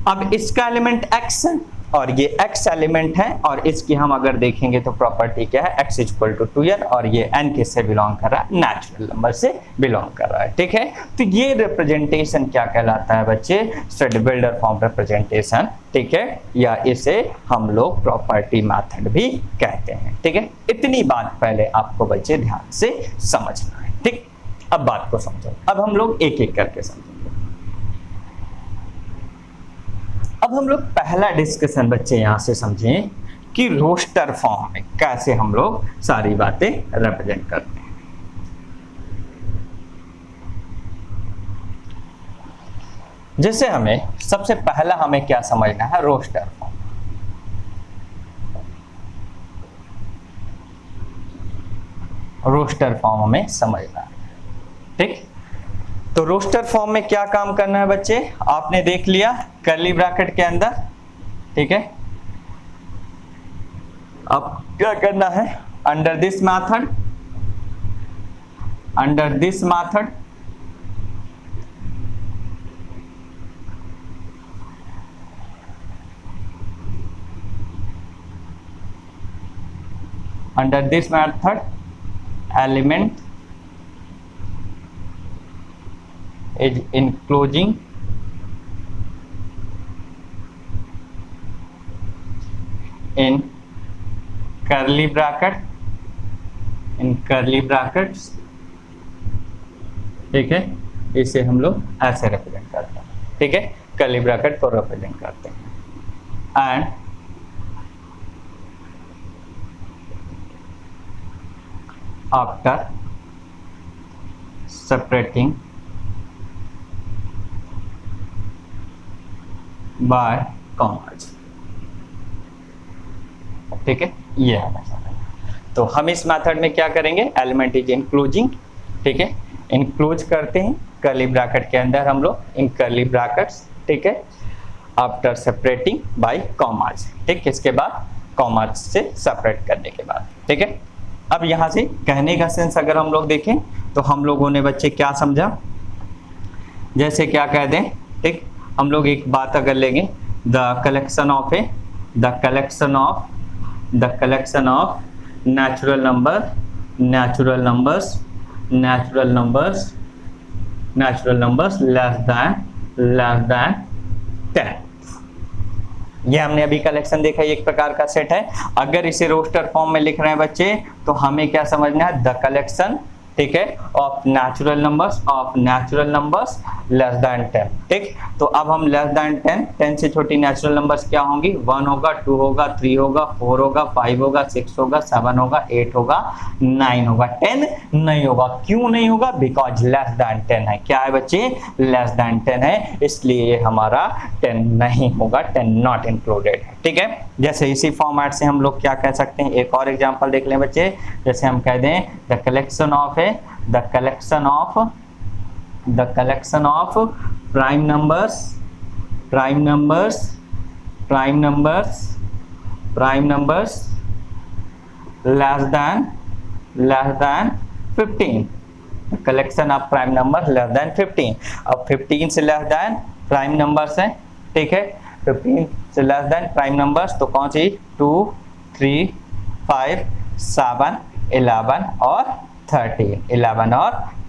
अब इसका एलिमेंट x है और ये x एलिमेंट है और इसकी हम अगर देखेंगे तो प्रॉपर्टी क्या है, x is equal to 2n और ये n किससे बिलोंग कर रहा है, नेचुरल नंबर से बिलोंग कर रहा है। ठीक है, तो ये रिप्रेजेंटेशन क्या कहलाता है बच्चे, सेट बिल्डर फॉर्म रिप्रेजेंटेशन। ठीक है, या इसे हम लोग प्रॉपर्टी मेथड भी कहते हैं। ठीक है, इतनी बात पहले आपको बच्चे ध्यान से समझना है। ठीक, अब बात को समझो, अब हम लोग एक एक करके समझेंगे। अब हम लोग पहला डिस्कशन बच्चे यहां से समझें कि रोस्टर फॉर्म में कैसे हम लोग सारी बातें रिप्रेजेंट करते हैं। जैसे हमें सबसे पहला हमें क्या समझना है, रोस्टर फॉर्म। रोस्टर फॉर्म हमें समझना है। ठीक, तो रोस्टर फॉर्म में क्या काम करना है बच्चे, आपने देख लिया कर्ली ब्रैकेट के अंदर। ठीक है, अब क्या करना है, under this method, under this method under this method element is enclosing in curly bracket, in curly brackets। ठीक है, इसे हम लोग ऐसे रिप्रेजेंट करते हैं। ठीक है, कर्ली ब्रैकेट को रिप्रेजेंट करते हैं and after separating by commas। ठीक है, ये है। तो हम इस मेथड में क्या करेंगे, एलिमेंट इज इंक्लूजिंग। ठीक है, इंक्लूज करते हैं कर्ली ब्रैकेट के अंदर हम लोग, इन कर्ली ब्रैकेट्स। ठीक है, आफ्टर सेपरेटिंग बाय कॉमाज। ठीक, इसके बाद कॉमाज से सेपरेट करने के बाद। ठीक है, अब यहां से कहने का सेंस अगर हम लोग देखें तो हम लोगों ने बच्चे क्या समझा, जैसे क्या कह दें। ठीक, हम लोग एक बात अगर लेंगे, the collection of A, the collection of natural number, natural numbers, natural numbers, natural numbers less than 10। ये हमने अभी कलेक्शन देखा, एक प्रकार का सेट है। अगर इसे रोस्टर फॉर्म में लिख रहे हैं बच्चे तो हमें क्या समझना है, द कलेक्शन। ठीक है, of natural numbers less than 10, ठीक। तो अब हम लेस देन 10 से छोटी नेचुरल नंबर्स क्या होंगी, 1 होगा, 2 होगा, 3 होगा, 4 होगा, 5 होगा, 6 होगा, 7 होगा, 8 होगा, 9 होगा, 10 नहीं होगा। क्यों नहीं होगा, बिकॉज लेस देन 10 है। क्या है बच्चे, लेस देन 10 है, इसलिए हमारा 10 नहीं होगा, 10 नॉट इंक्लूडेड है, ठीक है। जैसे इसी फॉर्मेट से हम लोग क्या कह सकते हैं, एक और एग्जांपल देख लें बच्चे। जैसे हम कह दें the collection of prime numbers less then 15, collection of prime number less than 15। अब 15 से लेस देन प्राइम नंबर्स है, ठीक है, 15 से लेस देन प्राइम नंबर्स तो कौन सी, 2, 3, 5, 7, 11 और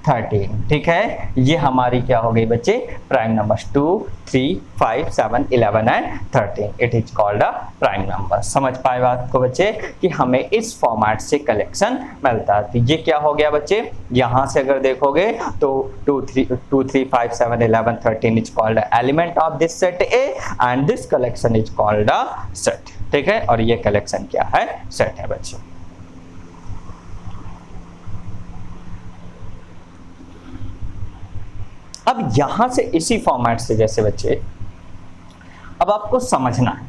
13, ठीक है। ये हमारी क्या हो गई बच्चे, prime numbers 2, 3, 5, 7, 11 and 13, it is called a prime number. समझ पाए बात को बच्चे कि हमें इस फॉर्मेट से कलेक्शन मिलता है। तो ये क्या हो गया बच्चे, यहाँ से अगर देखोगे तो 2, 3, 5, 7, 11, 13 is called a element of this set A and this collection is called a set, ठीक है। और ये कलेक्शन क्या है, सेट है बच्चे। अब यहां से इसी फॉर्मेट से जैसे बच्चे अब आपको समझना है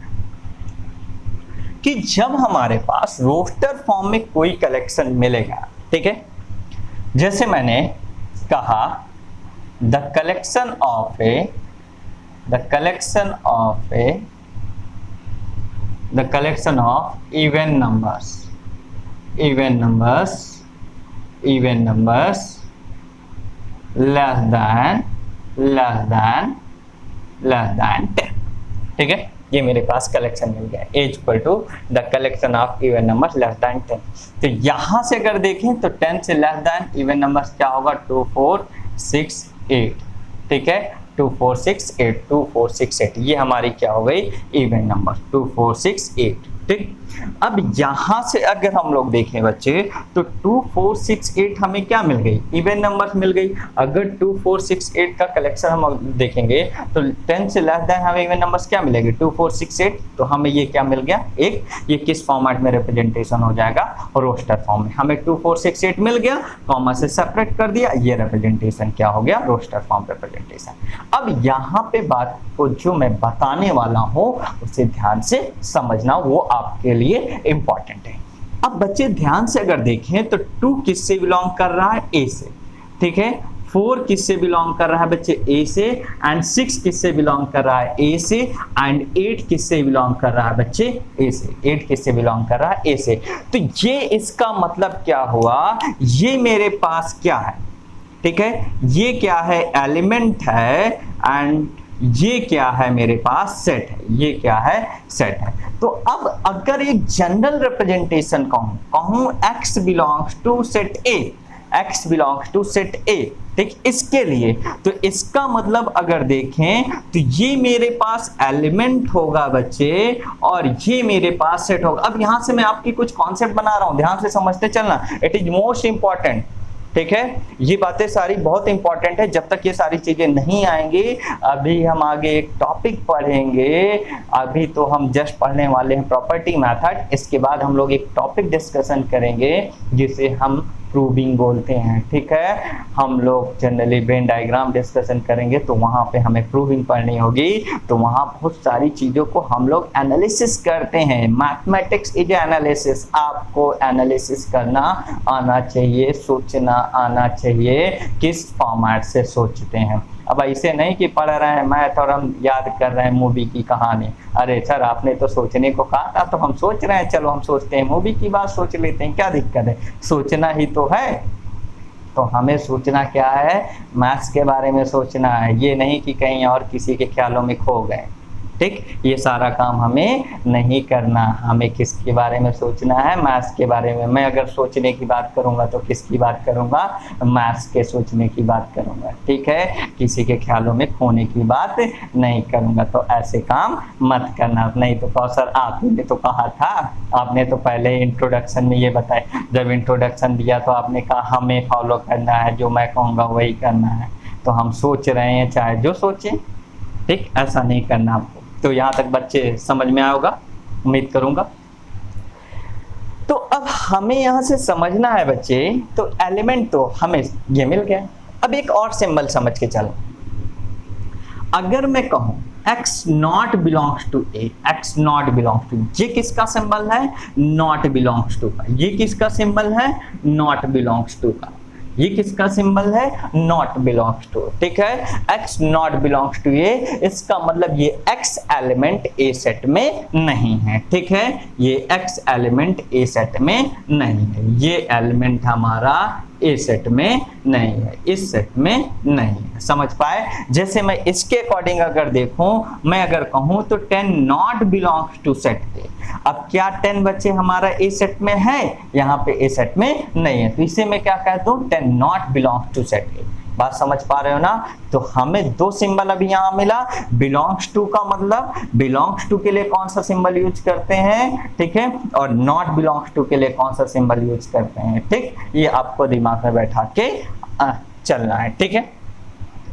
कि जब हमारे पास रोस्टर फॉर्म में कोई कलेक्शन मिलेगा, ठीक है, जैसे मैंने कहा the collection of even numbers less than 10, ठीक है। ये मेरे पास कलेक्शन मिल गया, A equal to the collection of even numbers less than 10। तो यहां से अगर देखें तो 10 से लेस देन इवन नंबर्स क्या होगा, 2, 4, 6, 8, ठीक है, 2, 4, 6, 8, ये हमारी क्या हो गई, इवन नंबर 2, 4, 6, 8, ठीक। अब यहां से अगर हम लोग देखें बच्चे तो 2, 4, 6, 8 हमें क्या मिल गई, इवन नंबर्स मिल गई। अगर 2, 4, 6, 8 का कलेक्शन हम देखेंगे तो 10 से लेस देन हमें इवन नंबर्स क्या मिलेंगे, 2, 4, 6, 8। तो हमें ये क्या मिल गया, एक ये किस फॉर्मेट में रिप्रेजेंटेशन हो जाएगा, रोस्टर फॉर्म में। हमें 2, 4, 6, 8 मिल गया, कॉमा से सेपरेट कर दिया, ये रिप्रेजेंटेशन क्या हो गया, रोस्टर फॉर्म रिप्रेजेंटेशन। अब यहाँ पे बात को जो मैं बताने वाला हूँ उसे ध्यान से समझना, वो आपके लिए इंपॉर्टेंट है। अब बच्चे ध्यान से अगर देखें तो 2 किससे बिलोंग कर रहा है, ए से, ठीक है। 4 किससे बिलोंग कर रहा है बच्चे, ए से, एंड 6 किससे बिलोंग कर रहा है, ए से, एंड 8 किससे बिलोंग कर रहा है बच्चे, ए से। 8 किससे बिलोंग कर रहा है, ए से। तो ये इसका मतलब क्या हुआ, ये मेरे पास क्या है, ठीक है, ये क्या है, एलिमेंट है, एंड ये क्या है मेरे पास, सेट है, ये क्या है, सेट है। तो अब अगर एक जनरल रिप्रेजेंटेशन कहूं x belongs to set A, ठीक, इसके लिए तो इसका मतलब अगर देखें तो ये मेरे पास एलिमेंट होगा बच्चे और ये मेरे पास सेट होगा। अब यहां से मैं आपकी कुछ कॉन्सेप्ट बना रहा हूं, ध्यान से समझते चलना, इट इज मोस्ट इंपॉर्टेंट, ठीक है। ये बातें सारी बहुत इंपॉर्टेंट है, जब तक ये सारी चीजें नहीं आएंगी। अभी हम आगे एक टॉपिक पढ़ेंगे, अभी तो हम जस्ट पढ़ने वाले हैं प्रॉपर्टी मेथड, इसके बाद हम लोग एक टॉपिक डिस्कशन करेंगे जिसे हम प्रूविंग बोलते हैं, ठीक है। हम लोग जनरली वेन डायग्राम डिस्कशन करेंगे तो वहां पे हमें प्रूविंग पढ़नी होगी, तो वहां बहुत सारी चीजों को हम लोग एनालिसिस करते हैं। मैथमेटिक्स इज एनालिसिस, आपको एनालिसिस करना आना चाहिए, सोचना आना चाहिए, किस फॉर्मेट से सोचते हैं। अब ऐसे नहीं कि पढ़ रहे हैं मैथ और हम याद कर रहे हैं मूवी की कहानी। अरे सर आपने तो सोचने को कहा था तो हम सोच रहे हैं, चलो हम सोचते हैं, मूवी की बात सोच लेते हैं, क्या दिक्कत है, सोचना ही तो है। तो हमें सोचना क्या है, मैथ्स के बारे में सोचना है, ये नहीं कि कहीं और किसी के ख्यालों में खो गए, ठीक, ये सारा काम हमें नहीं करना, हमें किसके बारे में सोचना है, मैथ्स के बारे में। मैं अगर सोचने की बात करूंगा तो किसकी बात करूंगा, मैथ्स के सोचने की बात करूंगा, ठीक है, किसी के ख्यालों में खोने की बात नहीं करूंगा। तो ऐसे काम मत करना, नहीं तो कौशल आपने तो कहा था, आपने तो पहले इंट्रोडक्शन में ये बताया, जब इंट्रोडक्शन दिया तो आपने कहा हमें फॉलो करना है, जो मैं कहूँगा वही करना है। तो हम सोच रहे हैं चाहे जो सोचें, ठीक, ऐसा नहीं करना आपको। तो यहाँ तक बच्चे समझ में आया होगा, उम्मीद करूंगा। तो अब हमें यहाँ से समझना है बच्चे, तो एलिमेंट तो हमें ये मिल गया। अब एक और सिंबल समझ के चलो। अगर मैं कहूं x not belongs to A, x not belongs to, ये किसका सिंबल है, नॉट बिलोंग्स टू का। ये किसका सिंबल है, नॉट बिलोंग्स टू का। ये किसका सिंबल है, नॉट बिलोंग्स टू, ठीक है, x नॉट बिलोंग्स टू ए, इसका मतलब ये x एलिमेंट ए सेट में नहीं है, ठीक है, ये x एलिमेंट ए सेट में नहीं है, ये एलिमेंट हमारा ए सेट में नहीं है, इस सेट में नहीं है। समझ पाए? जैसे मैं इसके अकॉर्डिंग अगर देखूं, मैं अगर कहूं तो 10 not belongs to set A. अब क्या 10 बच्चे हमारा ए सेट में है, यहाँ पे ए सेट में नहीं है, तो इसे मैं क्या कहता हूं, 10 not belongs to set A. बात समझ पा रहे हो ना? तो हमें दो सिंबल अभी यहाँ मिला। बिलोंग्स टू का मतलब बिलोंग्स टू के लिए कौन सा सिंबल यूज करते हैं, ठीक है, और नॉट बिलोंग्स टू के लिए कौन सा सिंबल यूज करते हैं, ठीक, ये आपको दिमाग में बैठा के चलना है, ठीक है।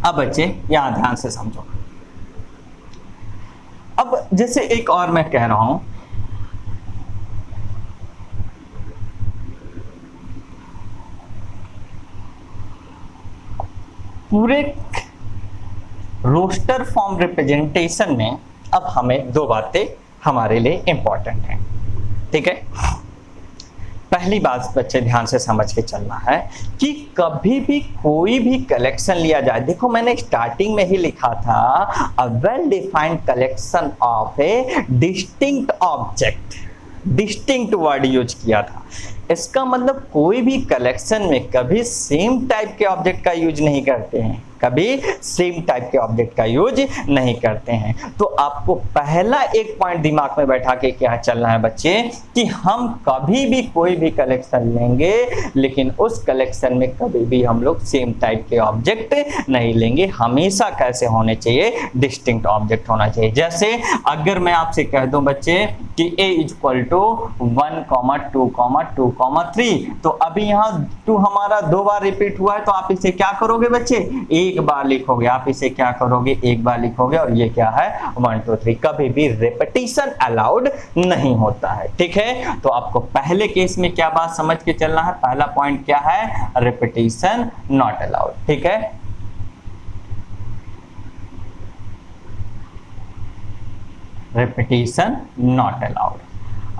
अब बच्चे यहाँ ध्यान से समझो। अब जैसे एक और मैं कह रहा हूं, पूरे रोस्टर फॉर्म रिप्रेजेंटेशन में अब हमें दो बातें हमारे लिए इंपॉर्टेंट हैं, ठीक है। पहली बात बच्चे ध्यान से समझ के चलना है कि कभी भी कोई भी कलेक्शन लिया जाए, देखो मैंने स्टार्टिंग में ही लिखा था, a well defined collection of A distinct object, distinct word use किया था। इसका मतलब कोई भी कलेक्शन में कभी सेम टाइप के ऑब्जेक्ट का यूज नहीं करते हैं, कभी सेम टाइप के ऑब्जेक्ट का यूज नहीं करते हैं। तो आपको पहला एक पॉइंट दिमाग में बैठा के क्या चलना है बच्चे, कि हम कभी भी कोई भी कलेक्शन लेंगे, लेकिन उस कलेक्शन में कभी भी हम लोग सेम टाइप के ऑब्जेक्ट नहीं लेंगे। हमेशा कैसे होने चाहिए, डिस्टिंक्ट ऑब्जेक्ट होना चाहिए। जैसे अगर मैं आपसे कह दूं बच्चे कि a इक्वल टू 1, 2, 2, 3, तो अभी यहाँ 2 हमारा 2 बार रिपीट हुआ है, तो आप इसे क्या करोगे बच्चे, एक बार लिखोगे। आप इसे क्या करोगे, एक बार लिखोगे, और ये क्या है 1, 2, 3। कभी भी रिपीटिशन अलाउड नहीं होता है, ठीक है। तो आपको पहले केस में क्या बात समझ के चलना है, पहला पॉइंट क्या है, रिपीटिशन नॉट अलाउड, ठीक है। रिपीटिशन नॉट अलाउड,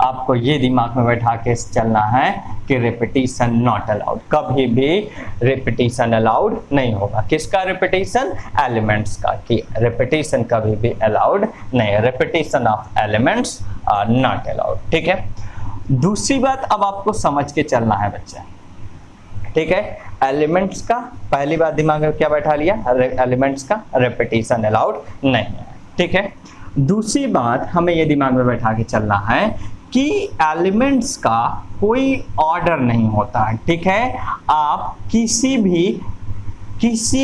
आपको ये दिमाग में बैठा के चलना है कि रिपीटिशन नॉट अलाउड, कभी भी रिपीटिशन अलाउड नहीं होगा। किसका रिपीटिशन, एलिमेंट्स का, कि रिपीटिशन कभी भी अलाउड नहीं, repetition of elements are not allowed, ठीक है। दूसरी बात अब आपको समझ के चलना है बच्चे, ठीक है। एलिमेंट्स का पहली बात दिमाग में क्या बैठा लिया, एलिमेंट्स का रिपीटिशन अलाउड नहीं है, ठीक है। दूसरी बात हमें ये दिमाग में बैठा के चलना है कि एलिमेंट्स का कोई ऑर्डर नहीं होता है, ठीक है। आप किसी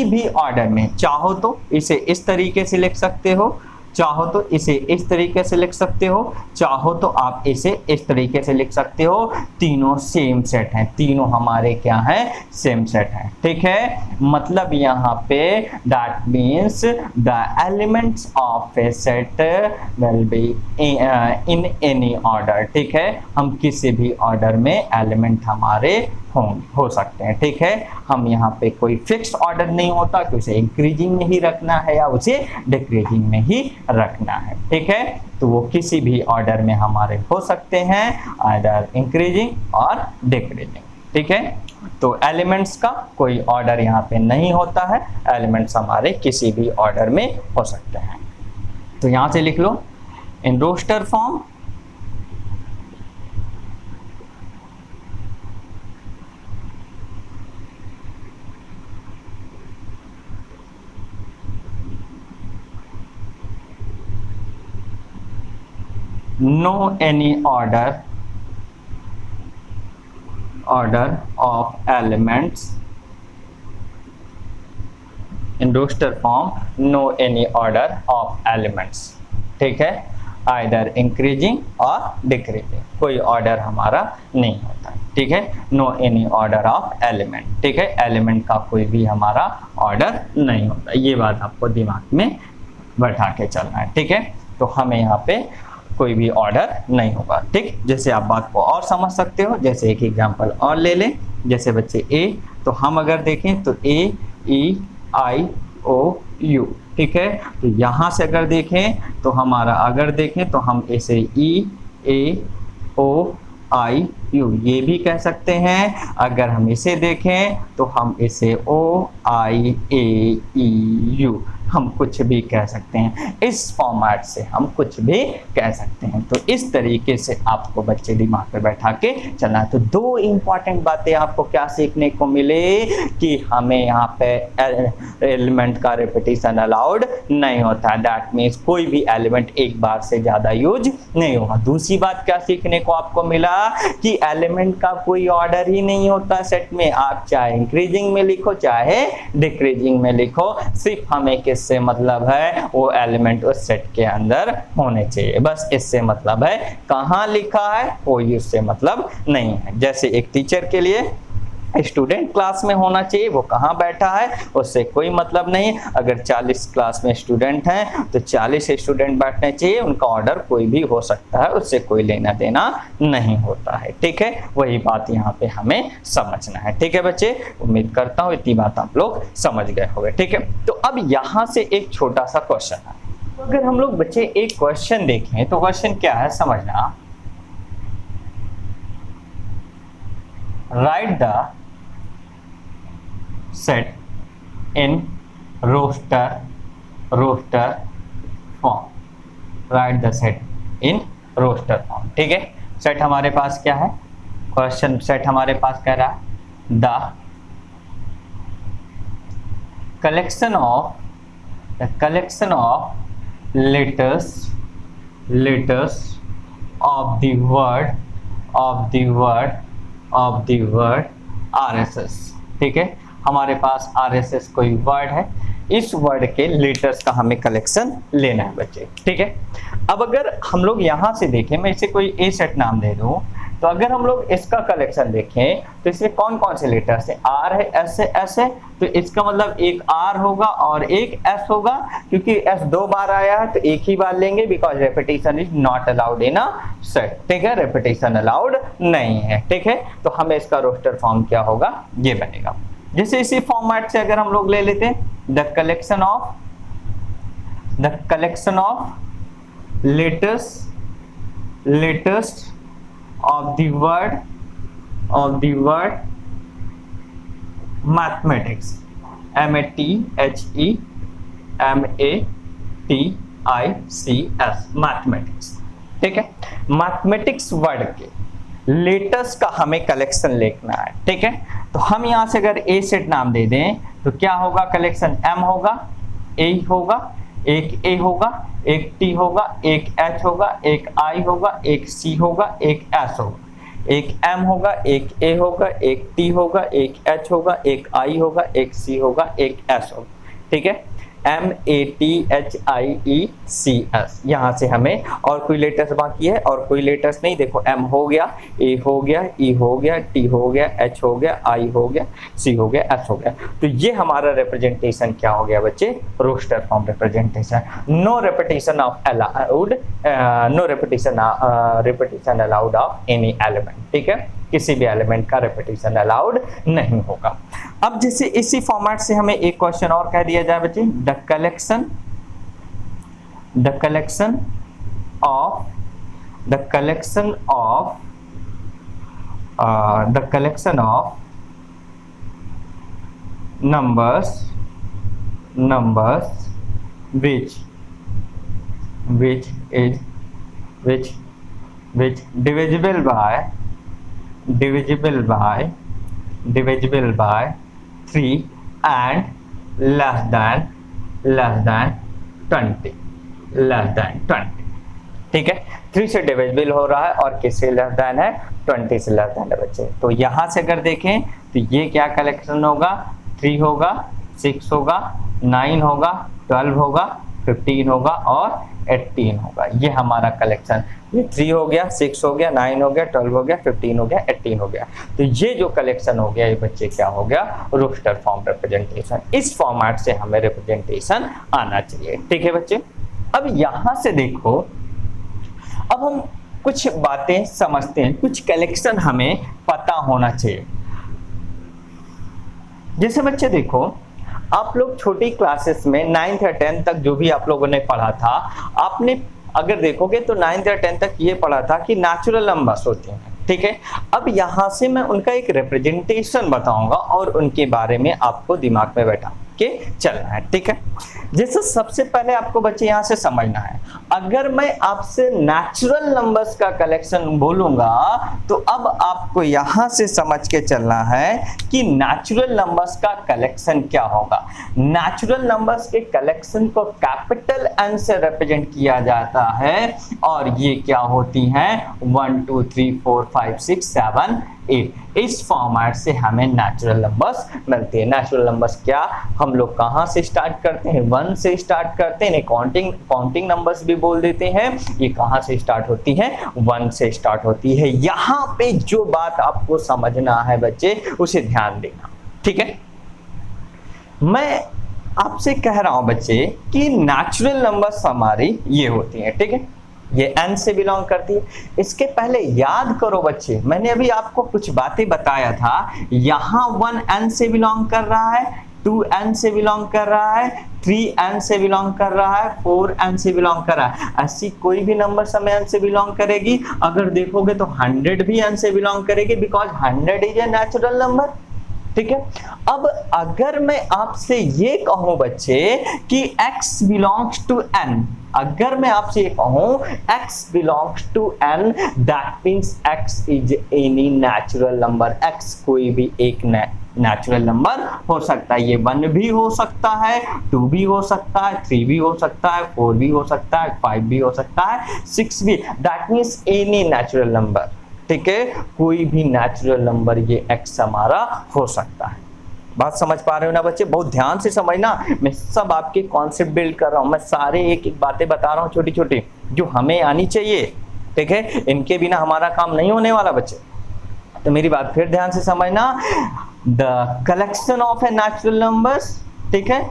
भी ऑर्डर में चाहो तो इसे इस तरीके से लिख सकते हो, चाहो तो इसे इस तरीके से लिख सकते हो, चाहो तो आप इसे इस तरीके से लिख सकते हो। तीनों सेम सेट हैं, तीनों हमारे क्या हैं, सेम सेट हैं, ठीक है। मतलब यहाँ पे that means the elements of A set will be in any order, ठीक है। हम किसी भी ऑर्डर में एलिमेंट हमारे हो सकते हैं, ठीक है। हम यहाँ पे कोई फिक्स ऑर्डर नहीं होता कि उसे इंक्रीजिंग में ही रखना है या उसे डिक्रीजिंग में ही रखना है, ठीक है। तो वो किसी भी ऑर्डर में हमारे हो सकते हैं, आइदर इंक्रीजिंग और डिक्रीजिंग, ठीक है। तो एलिमेंट्स का कोई ऑर्डर यहाँ पे नहीं होता है, एलिमेंट्स हमारे किसी भी ऑर्डर में हो सकते हैं। तो यहाँ से लिख लो, in roster form no any order of elements in roster form, no any order of elements, ठीक है, either increasing और decreasing, कोई ऑर्डर हमारा नहीं होता, ठीक है, no any order of element, ठीक है, एलिमेंट का कोई भी हमारा ऑर्डर नहीं होता, ये बात आपको दिमाग में बैठा के चलना है, ठीक है। तो हमें यहाँ पे कोई भी ऑर्डर नहीं होगा, ठीक। जैसे आप बात को और समझ सकते हो, जैसे एक एग्जांपल और ले लें, जैसे बच्चे ए, तो हम अगर देखें तो ए ई आई ओ यू, ठीक है, तो यहाँ से अगर देखें तो हमारा, अगर देखें तो हम इसे ई ए ओ आई यू ये भी कह सकते हैं, अगर हम इसे देखें तो हम इसे ओ आई ए ई यू हम कुछ भी कह सकते हैं, इस फॉर्मेट से हम कुछ भी कह सकते हैं। तो इस तरीके से आपको बच्चे दिमाग पे बैठा के चलना है। तो दो इंपॉर्टेंट बातें आपको क्या सीखने को मिले कि हमें यहाँ पे एलिमेंट का रिपीटिशन अलाउड नहीं होता है, दैट मीन्स कोई भी एलिमेंट एक बार से ज़्यादा यूज नहीं होगा। दूसरी बात क्या सीखने को आपको मिला कि एलिमेंट का कोई ऑर्डर ही नहीं होता सेट में, आप चाहे इंक्रीजिंग में लिखो चाहे डिक्रीजिंग में लिखो, सिर्फ हमें इससे मतलब है वो एलिमेंट उस सेट के अंदर होने चाहिए, बस इससे मतलब है। कहाँ लिखा है कोई उससे मतलब नहीं है। जैसे एक टीचर के लिए स्टूडेंट क्लास में होना चाहिए, वो कहाँ बैठा है उससे कोई मतलब नहीं। अगर 40 क्लास में स्टूडेंट हैं तो 40 स्टूडेंट बैठने चाहिए, उनका ऑर्डर कोई भी हो सकता है, उससे कोई लेना देना नहीं होता है, ठीक है। वही बात यहाँ पे हमें समझना है, ठीक है बच्चे। उम्मीद करता हूँ इतनी बात आप लोग समझ गए होंगे, ठीक है। तो अब यहाँ से एक छोटा सा क्वेश्चन है, तो अगर हम लोग बच्चे एक क्वेश्चन देखें तो क्वेश्चन क्या है समझना, right the set in roster form, write the set in roster form, ठीक है। सेट हमारे पास क्या है, क्वेश्चन सेट हमारे पास कह रहा है the collection of letters of the word RSS, ठीक है। हमारे पास RSS कोई वर्ड है, इस वर्ड के लेटर्स का हमें कलेक्शन लेना है बच्चे, ठीक है। अब अगर हम लोग यहाँ से देखें, मैं इसे कोई ए सेट नाम दे दूँ, तो अगर हम लोग इसका कलेक्शन देखें तो इसमें कौन कौन से लेटर्स है, आर है, एस है, एस है, तो इसका मतलब एक आर होगा और एक एस होगा, क्योंकि एस 2 बार आया है तो एक ही बार लेंगे, because repetition is not allowed in a set, ठीक है, रेपिटेशन अलाउड नहीं है, ठीक है। तो हमें इसका रोस्टर फॉर्म क्या होगा, ये बनेगा। जैसे इसी फॉर्मेट से अगर हम लोग ले लेते हैं the collection of letters of the word mathematics, mathematics, mathematics, ठीक है। मैथमेटिक्स वर्ड के लेटर्स का हमें कलेक्शन लिखना है, ठीक है। तो हम यहाँ से अगर ए सेट नाम दे दें तो क्या होगा, कलेक्शन एम होगा, ए होगा, एक ए होगा, एक टी होगा, एक एच होगा, एक आई होगा, एक सी होगा, एक एस होगा, एक एम होगा, एक ए होगा, एक टी होगा, एक एच होगा, एक आई होगा, एक सी होगा, एक एस होगा, ठीक है। MATHIECS, यहाँ से हमें और कोई लेटर्स बाकी है और कोई लेटर्स नहीं, देखो M हो गया, A हो गया, E हो गया, T हो गया, H हो गया, I हो गया, C हो गया, S हो गया। तो ये हमारा रिप्रेजेंटेशन क्या हो गया बच्चे, roster form representation. No repetition of allowed, no repetition allowed of any element, ठीक है, किसी भी एलिमेंट का रिपीटिशन अलाउड नहीं होगा। अब जैसे इसी फॉर्मेट से हमें एक क्वेश्चन और कह दिया जाए बच्चे, the collection of numbers which divisible by 3 and less than 20, ठीक है, 3 से डिविजिबल हो रहा है और किससे लेस देन है, 20 से लेस देन है बच्चे। तो यहाँ से अगर देखें तो ये क्या कलेक्शन होगा, 3 होगा, 6 होगा, 9 होगा, 12 होगा, 15 होगा और 18 होगा। ये हमारा कलेक्शन, ये 3 हो गया, 6 हो गया, 9 हो गया, 12 हो गया, 15 हो गया, 18 हो गया। तो ये जो कलेक्शन हो गया ये बच्चे क्या हो गया, रोस्टर फॉर्म रिप्रेजेंटेशन। इस फॉर्मेट से हमें रिप्रेजेंटेशन आना चाहिए। ठीक है बच्चे, अब यहां से देखो, अब हम कुछ बातें समझते हैं, कुछ कलेक्शन हमें पता होना चाहिए। जैसे बच्चे देखो, आप लोग छोटी क्लासेस में 9th या 10th तक जो भी आप लोगों ने पढ़ा था, आपने अगर देखोगे तो 9th या 10th तक ये पढ़ा था कि नेचुरल नंबर्स होते हैं। ठीक है, अब यहां से मैं उनका एक रिप्रेजेंटेशन बताऊंगा और उनके बारे में आपको दिमाग में बैठा के चलना है। ठीक है, जैसे सबसे पहले आपको बच्चे यहां से समझना है, अगर मैं आपसे नेचुरल नंबर्स का कलेक्शन बोलूंगा तो अब आपको यहां से समझ के चलना है कि नेचुरल नंबर्स का कलेक्शन क्या होगा। नेचुरल नंबर्स के कलेक्शन को कैपिटल एन से रिप्रेजेंट किया जाता है और ये क्या होती हैं, 1 2 3 4 5 6 7 8। इस फॉर्मेट से हमें नेचुरल नंबर्स मिलते हैं। नेचुरल नंबर्स क्या, हम लोग कहां से स्टार्ट करते हैं, 1 से स्टार्ट करते हैं, काउंटिंग नंबर्स भी बोल देते हैं। ये कहां से स्टार्ट होती है, 1 से स्टार्ट होती है। यहां पे जो बात आपको समझना है बच्चे, उसे ध्यान देना। ठीक है, मैं आपसे कह रहा हूं बच्चे कि नेचुरल नंबर्स हमारी ये होती हैं। ठीक है, ये n से बिलोंग करती है। इसके पहले याद करो बच्चे, मैंने अभी आपको कुछ बातें बताया था। यहां 1 n से बिलोंग कर रहा है, 2 n से बिलोंग कर रहा है, 3 n से बिलोंग कर रहा है, 4 n से बिलोंग कर रहा है। ऐसी कोई भी नंबर समय n से बिलोंग करेगी। अगर देखोगे तो 100 भी n से बिलोंग करेगी, because 100 is a natural number. ठीक है, अब अगर मैं आपसे ये कहूं बच्चे कि x बिलोंग्स टू n, अगर मैं आपसे ये कहूं x belongs to n, that means x is any natural number. x कोई भी एक नेचुरल नंबर हो सकता है। ये 1 भी हो सकता है, 2 भी हो सकता है, 3 भी हो सकता है, 4 भी हो सकता है, 5 भी हो सकता है, 6 भी। That means any natural number. ठीक है, कोई भी नेचुरल नंबर ये x हमारा हो सकता है। बात समझ पा रहे हो ना बच्चे, बहुत ध्यान से समझना। मैं सब आपके कॉन्सेप्ट बिल्ड कर रहा हूं, मैं सारे एक एक बातें बता रहा हूं छोटी छोटी, जो हमें आनी चाहिए। ठीक है, इनके बिना हमारा काम नहीं होने वाला बच्चे। तो मेरी बात फिर ध्यान से समझना, the collection of a natural numbers. ठीक है,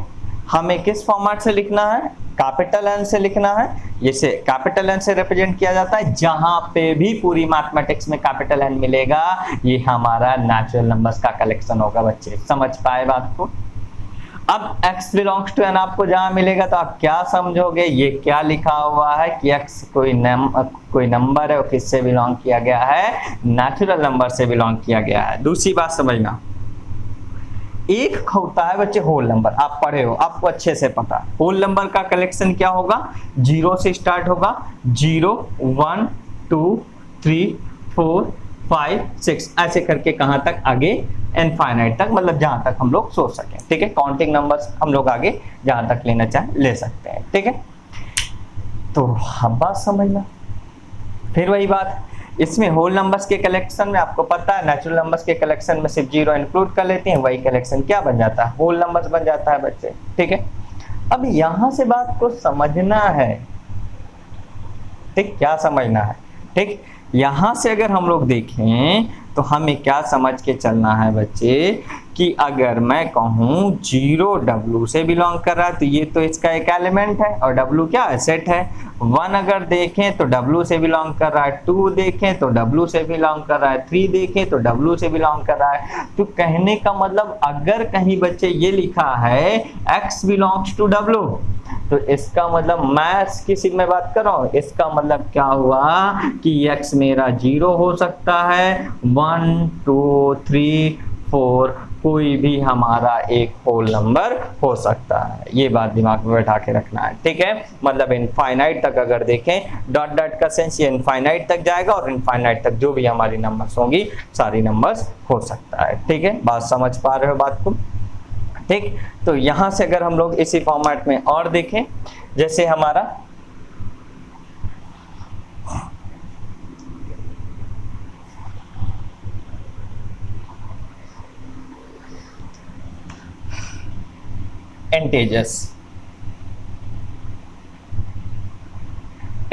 हमें किस फॉर्मेट से लिखना है, कैपिटल एन से लिखना है। जैसे कैपिटल एन से रिप्रेजेंट किया जाता है, जहां पे भी पूरी मैथमेटिक्स में कैपिटल एन मिलेगा, ये हमारा नेचुरल नंबर्स का कलेक्शन होगा बच्चे। समझ पाए बात को। अब x बिलोंग्स टू n आपको जहां मिलेगा तो आप क्या समझोगे, ये क्या लिखा हुआ है कि x कोई नंबर है, वो किससे बिलोंग किया गया है, नेचुरल नंबर से बिलोंग किया गया है। दूसरी बात समझना, एक होता है बच्चे होल नंबर, आप पढ़े हो, आपको अच्छे से पता है। होल नंबर का कलेक्शन क्या होगा, 0 से स्टार्ट होगा, 0 1 2 3 4 5 6 ऐसे करके कहां तक, आगे इनफाइनाइट तक, मतलब जहां तक हम लोग सोच सकें। ठीक है, काउंटिंग नंबर्स हम लोग आगे जहां तक लेना चाहे ले सकते हैं। ठीक है, तो हम बात समझना। फिर वही बात, इसमें होल नंबर्स के कलेक्शन में आपको पता है, नेचुरल नंबर्स के कलेक्शन में सिर्फ 0 इंक्लूड कर लेते हैं, वही कलेक्शन क्या बन जाता है, होल नंबर्स बन जाता है बच्चे। ठीक है, अब यहां से बात को समझना है। ठीक, क्या समझना है। ठीक, यहां से अगर हम लोग देखें तो हमें क्या समझ के चलना है बच्चे कि अगर मैं कहूं 0 W से बिलोंग कर रहा है तो ये तो इसका एक एलिमेंट है, और W क्या है, सेट है। 1 अगर देखें तो W से बिलोंग कर रहा है, 2 देखें तो W से बिलोंग कर रहा है, 3 देखें तो W से बिलोंग कर रहा है। तो कहने का मतलब, अगर कहीं बच्चे ये लिखा है x बिलोंग्स टू W, तो इसका मतलब मैं किसी में बात कर रहा हूं, इसका मतलब क्या हुआ कि x मेरा 0 हो सकता है, 1 2 3 4 कोई भी हमारा एक होल नंबर हो सकता है। ये बात दिमाग में बैठा के रखना है। ठीक है, मतलब इनफाइनाइट तक अगर देखें, डॉट डॉट का सेंस ये इनफाइनाइट तक जाएगा, और इनफाइनाइट तक जो भी हमारी नंबर्स होंगी सारी नंबर्स हो सकता है। ठीक है, बात समझ पा रहे हो बात को। ठीक, तो यहां से अगर हम लोग इसी फॉर्मेट में और देखें, जैसे हमारा इंटीजर्स।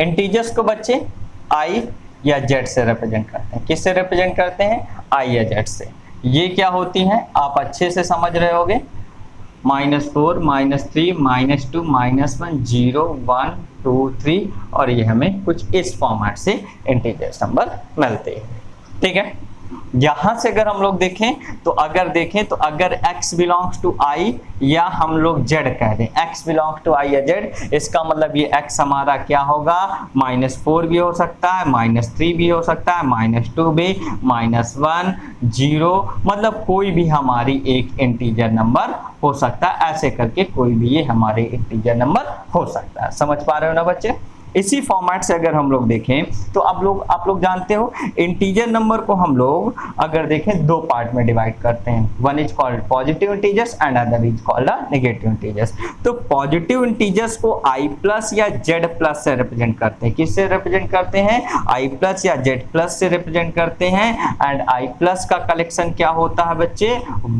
इंटीजर्स को बच्चे आई या जेड से रिप्रेजेंट करते हैं। किससे रिप्रेजेंट करते हैं? आई या जेड से। ये क्या होती हैं आप अच्छे से समझ रहे होगे। -4, -3, -2, -1, 0, 1, 2, 3 और ये हमें कुछ इस फॉर्मेट से इंटीजर्स नंबर मिलते हैं। ठीक है, यहां से अगर हम लोग देखें तो अगर x बिलोंग्स टू i या हम लोग z कह दें, x बिलोंग्स टू i या z, इसका मतलब ये x हमारा क्या होगा? -4 भी हो सकता है, -3 भी हो सकता है, -2 भी, -1, 0, मतलब कोई भी हमारी एक इंटीजर नंबर हो सकता है। ऐसे करके कोई भी ये हमारे इंटीजर नंबर हो सकता है। समझ पा रहे हो ना बच्चे? इसी फॉर्मेट से अगर हम लोग देखें तो आप लोग जानते हो इंटीजर नंबर को हम लोग अगर देखें दो पार्ट में डिवाइड करते हैं। One is called positive integers and other is called negative integers. तो पॉजिटिव इंटीजर्स को i प्लस या z प्लस से रिप्रेजेंट करते हैं। किससे रिप्रेजेंट करते हैं? i प्लस या z प्लस से रिप्रेजेंट करते हैं। एंड i प्लस का कलेक्शन क्या होता है बच्चे?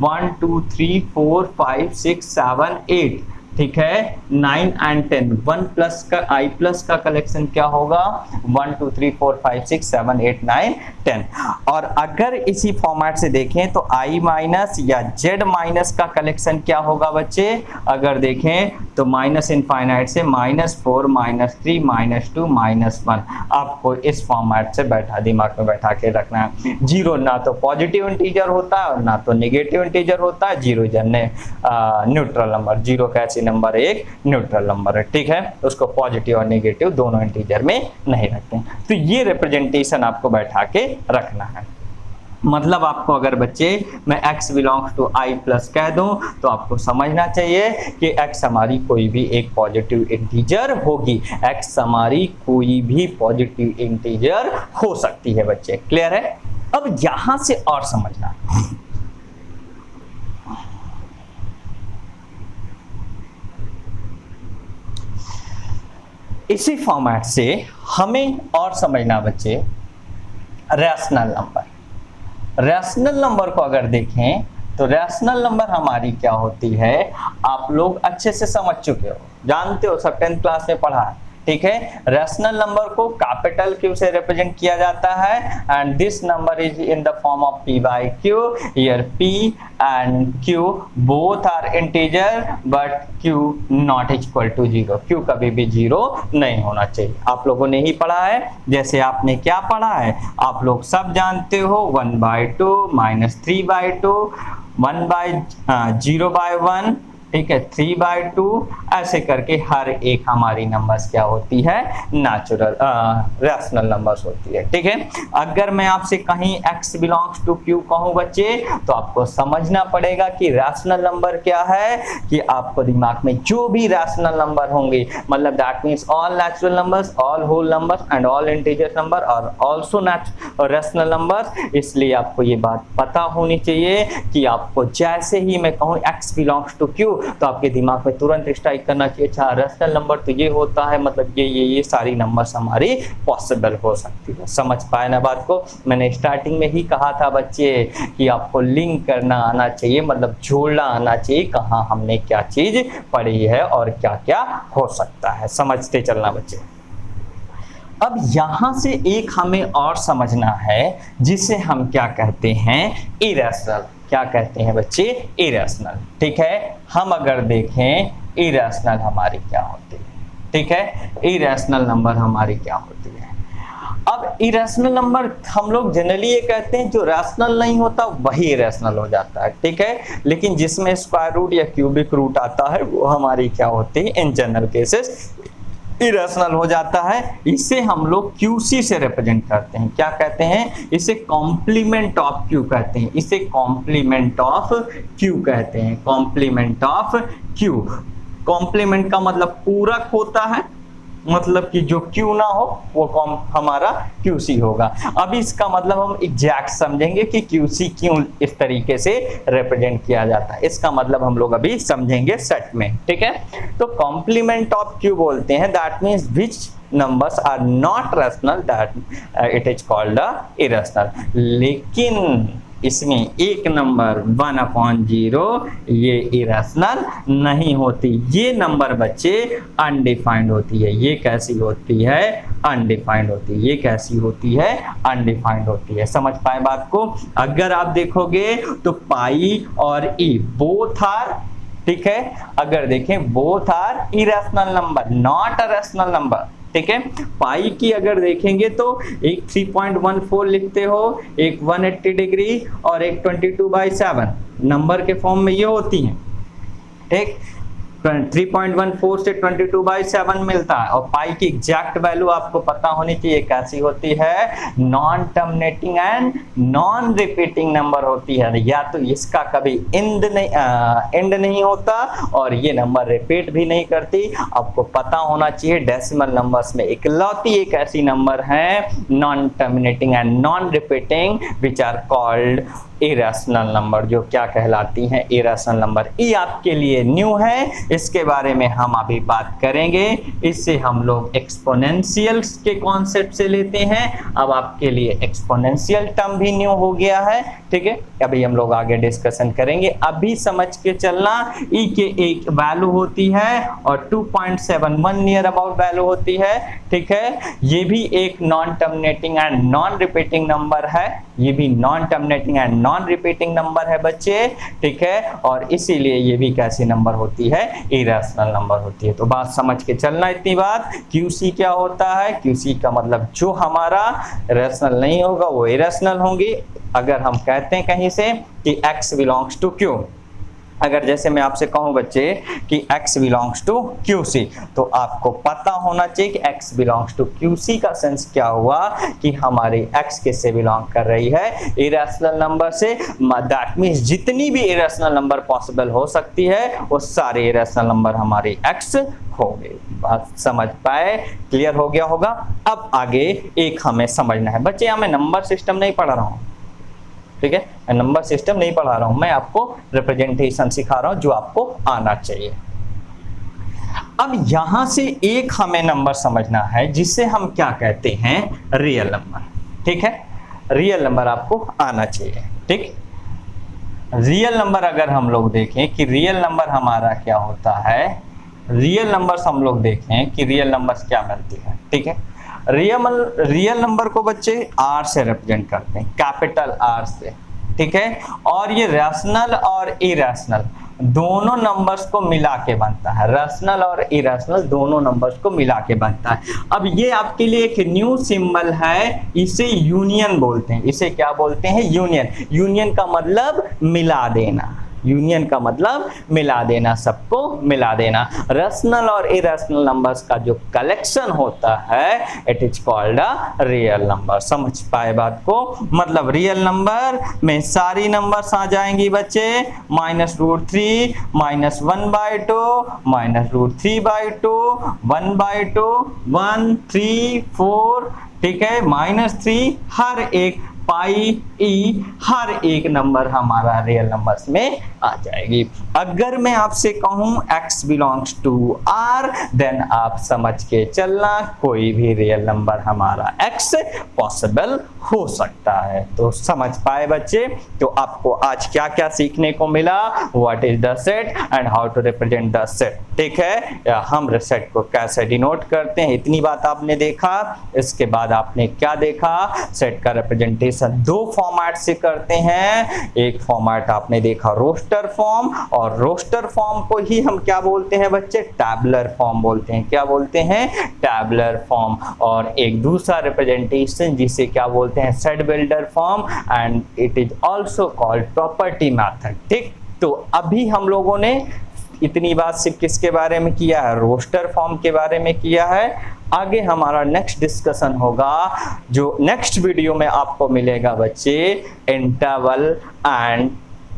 1 2 3 4 5 6 7 8, ठीक है, 9 एंड 10। 1 प्लस का i प्लस का कलेक्शन क्या होगा? 1 2 3 4 5 6 7 8 9 10। और अगर इसी फॉर्मेट से देखें तो i माइनस या z माइनस का कलेक्शन क्या होगा बच्चे? अगर देखें तो माइनस इनफाइनाइट से -4 -3 -2 -1। आपको इस फॉर्मेट से दिमाग में बैठा के रखना है। जीरो ना तो पॉजिटिव इंटीजर होता है और ना तो नेगेटिव इंटीजर होता है। जीरो जन्ने न्यूट्रल नंबर, जीरो कैसे नंबर एक न्यूट्रल नंबर है। ठीक है, उसको पॉजिटिव और नेगेटिव दोनों इंटीजर में नहीं रखते हैं। तो ये रिप्रेजेंटेशन आपको बैठा के रखना है। मतलब आपको अगर बच्चे मैं x belongs to i plus कह दूं तो आपको समझना चाहिए कि x हमारी कोई भी एक पॉजिटिव इंटीजर होगी। x हमारी कोई भी पॉजिटिव इंटीजर हो सकती है बच्चे। क्लियर है? अब यहां से और समझना, इसी फॉर्मेट से हमें और समझना बच्चे रैशनल नंबर। रैशनल नंबर को अगर देखें तो रैशनल नंबर हमारी क्या होती है? आप लोग अच्छे से समझ चुके हो, जानते हो, सब 10th क्लास में पढ़ा है। ठीक है, रैशनल नंबर को कैपिटल Q से रिप्रेजेंट किया जाता है and this number is in the form of P by Q। Here P and Q both are integer but Q not equal to 0। Q कभी भी 0 नहीं होना चाहिए। आप लोगों ने ही पढ़ा है। जैसे आपने क्या पढ़ा है? आप लोग सब जानते हो 1/2 -3/2 0/1, ठीक है, 3/2, ऐसे करके हर एक हमारी नंबर्स क्या होती है? नेचुरल रैशनल नंबर्स होती है। ठीक है, अगर मैं आपसे कहीं x बिलोंग्स टू q कहूं बच्चे तो आपको समझना पड़ेगा कि रैशनल नंबर क्या है। कि आपको दिमाग में जो भी रैशनल नंबर होंगे, मतलब that means all natural numbers, all whole numbers and all integer number और आल्सो रैशनल नंबर्स। इसलिए आपको ये बात पता होनी चाहिए कि आपको जैसे ही मैं कहूं x बिलोंग्स टू q तो आपके दिमाग में तुरंत स्ट्राइक करना चाहिए, अच्छा रैशनल नंबर तो ये होता है, मतलब ये सारी नंबर्स हमारी पॉसिबल हो सकती है। समझ पाए ना बात को? मैंने स्टार्टिंग में ही कहा था बच्चे कि आपको लिंक करना आना चाहिए, मतलब जोड़ना आना चाहिए, कहाँ हमने क्या चीज पढ़ी है और क्या क्या हो सकता है। समझते चलना बच्चे। अब यहां से एक हमें और समझना है जिसे हम क्या कहते हैं? इरेशनल। क्या कहते हैं बच्चे? इरेशनल। ठीक है, हम अगर देखें इरेशनल हमारी क्या होती है। ठीक है, इरेशनल नंबर हमारी क्या होती है? अब इरेशनल नंबर हम लोग जनरली ये कहते हैं जो रैशनल नहीं होता वही इरेशनल हो जाता है। ठीक है, लेकिन जिसमें स्क्वायर रूट या क्यूबिक रूट आता है वो हमारी क्या होती है? इन जनरल केसेस इरेशनल हो जाता है। इसे हम लोग QC से रिप्रेजेंट करते हैं। क्या कहते हैं? इसे कॉम्प्लीमेंट ऑफ Q कहते हैं। इसे कॉम्प्लीमेंट ऑफ Q कहते हैं। Complement of Q। कॉम्प्लीमेंट का मतलब पूरक होता है, मतलब कि जो Q ना हो वो हमारा QC होगा। अब इसका मतलब हम एग्जैक्ट समझेंगे कि QC क्यों इस तरीके से रिप्रेजेंट किया जाता है। इसका मतलब हम लोग अभी समझेंगे सेट में। ठीक है, तो कॉम्प्लीमेंट ऑफ Q बोलते हैं that means which numbers are not rational that it is called a irrational। लेकिन इसमें एक नंबर 1/0 ये इरेशनल नहीं होती। ये नंबर बच्चे अनडिफाइंड होती है। ये कैसी होती है? अनडिफाइंड होती है। ये कैसी होती है? अनडिफाइंड होती है। समझ पाए बात को? अगर आप देखोगे तो पाई और ई बोथ आर, ठीक है, अगर देखें both are irrational number, not a rational number, ठीक है। पाई की अगर देखेंगे तो एक 3.14 लिखते हो, एक 180 डिग्री और एक 22/7 नंबर के फॉर्म में ये होती हैं, ठीक। 3.14 से 22/7 मिलता है। और पाई की एग्जैक्ट वैल्यू आपको पता होनी चाहिए कैसी होती है? Non terminating and non repeating number होती है। या तो इसका कभी एंड नहीं होता और ये नंबर रिपीट भी नहीं करती। आपको पता होना चाहिए डेसिमल नंबर्स में इकलौती एक ऐसी नंबर है non terminating and non repeating which are called irrational number, जो क्या कहलाती हैं? Irrational number. ये आपके लिए न्यू है, इसके बारे में हम अभी बात करेंगे। इससे हम लोग एक्सपोनेंशियल्स के कॉन्सेप्ट से लेते हैं। अब आपके लिए एक्सपोनेंशियल टर्म भी न्यू हो गया है, ठीक है। अभी हम लोग आगे डिस्कशन करेंगे। अभी समझ के चलना, ई के एक वैल्यू होती है और 2.71 नियर अबाउट वैल्यू होती है, ठीक है। ये भी एक non terminating and non repeating number है। ये भी non terminating and non repeating number है बच्चे, ठीक है। और इसीलिए ये भी कैसी नंबर होती है? इरेशनल नंबर होती है। तो बात समझ के चलना इतनी बात। क्यूसी क्या होता है? क्यूसी का मतलब जो हमारा रैशनल नहीं होगा वो इरेशनल होंगे। अगर हम कहते हैं कहीं से कि x बिलोंग्स टू क्यू, अगर जैसे मैं आपसे कहूं बच्चे कि x बिलोंग्स टू QC, तो आपको पता होना चाहिए कि x बिलोंग्स टू QC का सेंस क्या हुआ कि हमारी x किससे बिलोंग कर रही है? इरेशनल नंबर से। दैट मींस जितनी भी इरेशनल नंबर पॉसिबल हो सकती है वो सारे इरेशनल नंबर हमारी x हो गए। बात समझ पाए? क्लियर हो गया होगा। अब आगे एक हमें समझना है बच्चे, यहाँ मैं नंबर सिस्टम नहीं पढ़ा रहा हूँ, ठीक है। मैं नंबर सिस्टम नहीं पढ़ा रहा हूं, मैं आपको रिप्रेजेंटेशन सिखा रहा हूं जो आपको आना चाहिए। अब यहां से एक हमें नंबर समझना है जिसे हम क्या कहते हैं? रियल नंबर, ठीक है। रियल नंबर आपको आना चाहिए, ठीक। रियल नंबर अगर हम लोग देखें कि रियल नंबर हमारा क्या होता है, रियल नंबर्स हम लोग देखें कि रियल नंबर्स क्या मिलती है, ठीक है। रियल नंबर को बच्चे आर से रिप्रेजेंट करते हैं, कैपिटल आर से, ठीक है। और ये रैशनल और इरेशनल दोनों नंबर्स को मिला के बनता है। रैशनल और इरेशनल दोनों नंबर्स को मिला के बनता है। अब ये आपके लिए एक न्यू सिंबल है, इसे यूनियन बोलते हैं। इसे क्या बोलते हैं? यूनियन। यूनियन का मतलब मिला देना। यूनियन का मतलब मिला देना, सबको मिला देना। रैशनल और इरेशनल नंबर्स का जो कलेक्शन होता है it is called a real number. समझ पाए बात को? मतलब रियल नंबर में सारी नंबर्स आ जाएंगी बच्चे, -√3, -1/2, -√3/2, 1/2, 1, 3, 4, ठीक है, -3, हर एक पाई ई हर एक नंबर हमारा रियल नंबर्स में आ जाएगी। अगर मैं आपसे कहूं x belongs to r, then आप समझ के चलना कोई भी रियल नंबर हमारा x पॉसिबल हो सकता है। तो समझ पाए बच्चे? तो आपको आज क्या क्या सीखने को मिला? What is the set and how to represent the set, ठीक है। हम सेट को कैसे डिनोट करते हैं, इतनी बात आपने देखा। इसके बाद आपने क्या देखा? सेट का रिप्रेजेंटेशन दो फॉर्मेट से करते हैं। एक फॉर्मेट आपने देखा रोस्टर फॉर्म, और रोस्टर फॉर्म को ही हम क्या बोलते हैं बच्चे? टैबुलर फॉर्म बोलते हैं। क्या बोलते हैं? Tabular form. और एक दूसरा रिप्रेजेंटेशन जिसे क्या बोलते हैं? Set builder form, and it is also called property method, ठीक। तो अभी हम लोगों ने इतनी बात सिर्फ किसके बारे में किया है? रोस्टर फॉर्म के बारे में किया है। आगे हमारा नेक्स्ट डिस्कशन होगा, जो नेक्स्ट वीडियो में आपको मिलेगा बच्चे, interval and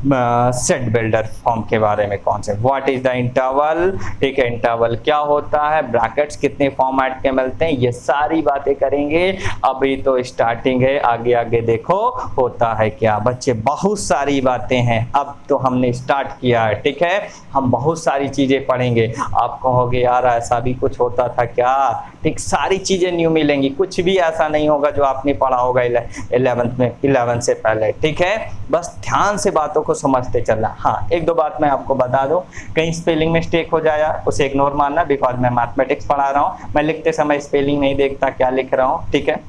set builder form के बारे में concept, what is the interval, ठीक है, इंटरवल क्या होता है, ब्रैकेट्स कितने फॉर्मेट के मिलते हैं, ये सारी बातें करेंगे। अभी तो स्टार्टिंग है, आगे आगे देखो होता है क्या। बच्चे बहुत सारी बातें हैं, अब तो हमने स्टार्ट किया है, ठीक है, हम बहुत सारी चीजें पढ़ेंगे। आप कहोगे यार ऐसा भी कुछ होता था क्या, ठीक, सारी चीजें न्यू मिलेंगी, कुछ भी ऐसा नहीं होगा जो आपने पढ़ा होगा 11th में, 11 से पहले, ठीक है। बस ध्यान से बातों को समझते चलना। हाँ, एक दो बात मैं आपको बता दूं, कहीं स्पेलिंग मिस्टेक हो जाए उसे इग्नोर मारना, बिकॉज मैं मैथमेटिक्स पढ़ा रहा हूँ, मैं लिखते समय स्पेलिंग नहीं देखता क्या लिख रहा हूँ, ठीक है,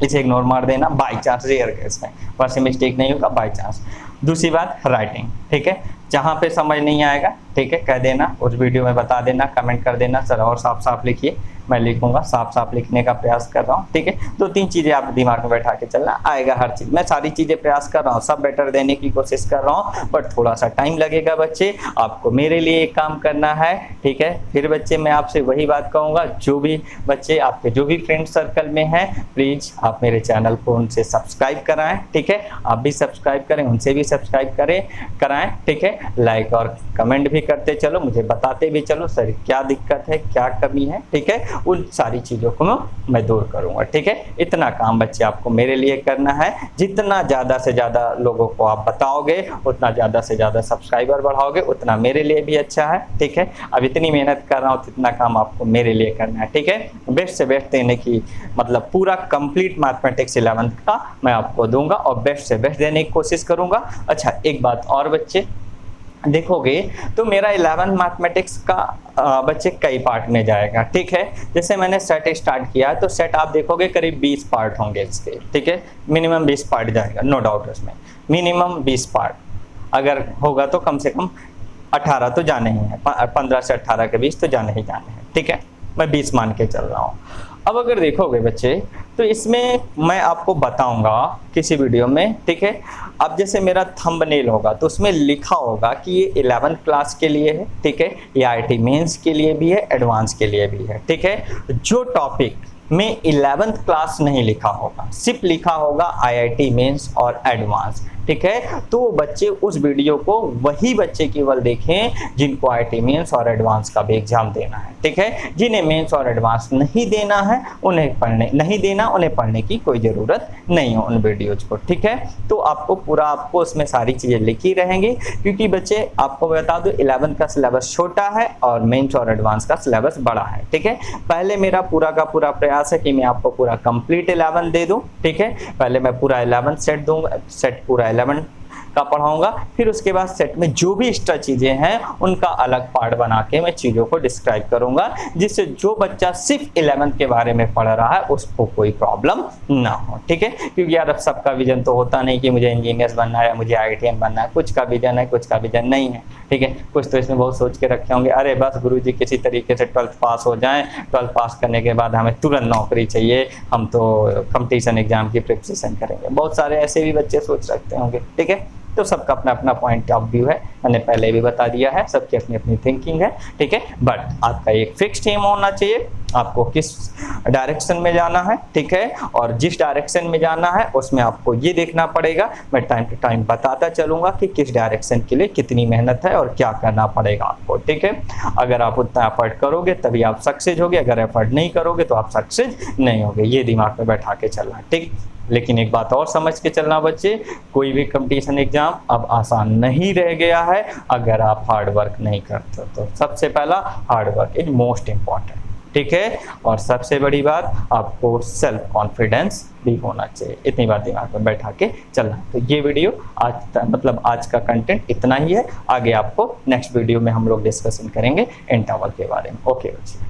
इसे इग्नोर मार देना, बाई चांस, रेयर केस में, वैसे मिस्टेक नहीं होगा, बाई चांस। दूसरी बात, राइटिंग, ठीक है, जहाँ पे समझ नहीं आएगा, ठीक है, कह देना, उस वीडियो में बता देना, कमेंट कर देना, सर और साफ साफ लिखिए, मैं लिखूंगा, साफ साफ लिखने का प्रयास कर रहा हूँ, ठीक है। दो तीन चीजें आप दिमाग में बैठा के चलना, आएगा हर चीज, मैं सारी चीजें प्रयास कर रहा हूँ, सब बेटर देने की कोशिश कर रहा हूँ, बट थोड़ा सा टाइम लगेगा बच्चे, आपको मेरे लिए एक काम करना है, ठीक है। फिर बच्चे मैं आपसे वही बात कहूँगा, जो भी बच्चे आपके जो भी फ्रेंड सर्कल में हैं, प्लीज आप मेरे चैनल को उनसे सब्सक्राइब कराएं, ठीक है, आप भी सब्सक्राइब करें, उनसे भी सब्सक्राइब कराएं, ठीक है, लाइक और कमेंट भी करते चलो, मुझे बताते भी चलो सर क्या दिक्कत है, क्या कमी है, ठीक है, उन सारी चीजों को मैं दूर करूंगा, ठीक है। इतना काम बच्चे आपको मेरे लिए करना है, जितना ज्यादा से ज्यादा लोगों को आप बताओगे, उतना ज्यादा से ज्यादा सब्सक्राइबर बढ़ाओगे, उतना मेरे लिए भी अच्छा है, ठीक है। अब इतनी मेहनत कर रहा हूँ, इतना काम आपको मेरे लिए करना है, ठीक है। बेस्ट से बेस्ट देने की, मतलब पूरा कंप्लीट मैथमेटिक्स 11th का मैं आपको दूंगा और बेस्ट से बेस्ट देने की कोशिश करूंगा। अच्छा, एक बात और बच्चे देखोगे तो मेरा 11th मैथमेटिक्स का बच्चे कई पार्ट में जाएगा, ठीक है। जैसे मैंने सेट स्टार्ट किया तो सेट आप देखोगे करीब 20 पार्ट होंगे इसके, ठीक है, मिनिमम 20 पार्ट जाएगा, नो डाउट उसमें, मिनिमम 20 पार्ट अगर होगा तो कम से कम 18 तो जाने ही है, 15 से 18 के बीच तो जाने ही जाने हैं, ठीक है, मैं 20 मान के चल रहा हूँ। अब अगर देखोगे बच्चे तो इसमें मैं आपको बताऊंगा किसी वीडियो में, ठीक है। अब जैसे मेरा थंबनेल होगा तो उसमें लिखा होगा कि ये 11th क्लास के लिए है, ठीक है, ये IIT मेंस के लिए भी है, एडवांस के लिए भी है, ठीक है। जो टॉपिक में 11th क्लास नहीं लिखा होगा, सिर्फ लिखा होगा IIT मेंस और एडवांस, ठीक है, तो बच्चे उस वीडियो को वही बच्चे केवल देखें जिनको IIT मेंस और एडवांस का भी एग्जाम देना है, ठीक है। जिन्हें मेंस और एडवांस नहीं देना है उन्हें पढ़ने की कोई ज़रूरत नहीं है उन वीडियोज को, ठीक है। तो आपको उसमें सारी चीज़ें लिखी रहेंगी, क्योंकि बच्चे आपको बता दो 11th का सिलेबस छोटा है और मेंस और एडवांस का सिलेबस बड़ा है, ठीक है। पहले मेरा पूरा का पूरा प्रयास है कि मैं आपको पूरा कंप्लीट 11 दे दूं, ठीक है। पहले मैं पूरा 11 सेट दूंगा, सेट पूरा 11 का पढ़ाऊंगा, फिर उसके बाद सेट में जो भी एक्स्ट्रा चीजें हैं उनका अलग पार्ट बना के मैं चीजों को डिस्क्राइब करूंगा, जिससे जो बच्चा सिर्फ 11th के बारे में पढ़ रहा है उसको कोई प्रॉब्लम ना हो, ठीक है। क्योंकि यार अब सबका विजन तो होता नहीं कि मुझे इंजीनियर बनना है, मुझे IITian बनना है, कुछ का विजन है, कुछ का विजन नहीं है, ठीक है। कुछ तो इसमें बहुत सोच के रखे होंगे, अरे बस गुरुजी किसी तरीके से 12th पास हो जाएं, 12th पास करने के बाद हमें तुरंत नौकरी चाहिए, हम तो कंपटीशन एग्जाम की प्रिपरेशन करेंगे। बहुत सारे ऐसे भी बच्चे सोच रखते होंगे, ठीक है। तो सबका अपना अपना पॉइंट ऑफ व्यू है, मैंने पहले भी बता दिया है, सबकी अपनी अपनी थिंकिंग है, ठीक है। बट आपका एक फिक्स्ड एम होना चाहिए, आपको किस डायरेक्शन में जाना है, ठीक है, और जिस डायरेक्शन में जाना है उसमें आपको ये देखना पड़ेगा, मैं टाइम टू टाइम बताता चलूंगा कि किस डायरेक्शन के लिए कितनी मेहनत है और क्या करना पड़ेगा आपको, ठीक है। अगर आप उतना एफर्ट करोगे तभी आप सक्सेस होगे, अगर एफर्ट नहीं करोगे तो आप सक्सेस नहीं होगे, ये दिमाग में बैठा के चलना, ठीक। लेकिन एक बात और समझ के चलना बच्चे, कोई भी कंपटीशन एग्जाम अब आसान नहीं रह गया है अगर आप हार्ड वर्क नहीं करते। तो सबसे पहला hard work is most important, ठीक है। और सबसे बड़ी बात, आपको सेल्फ कॉन्फिडेंस भी होना चाहिए, इतनी बात दिमाग में बैठा के चलना। तो ये वीडियो आज का कंटेंट इतना ही है, आगे आपको नेक्स्ट वीडियो में हम लोग डिस्कशन करेंगे इंटरवल के बारे में। ओके बच्चे।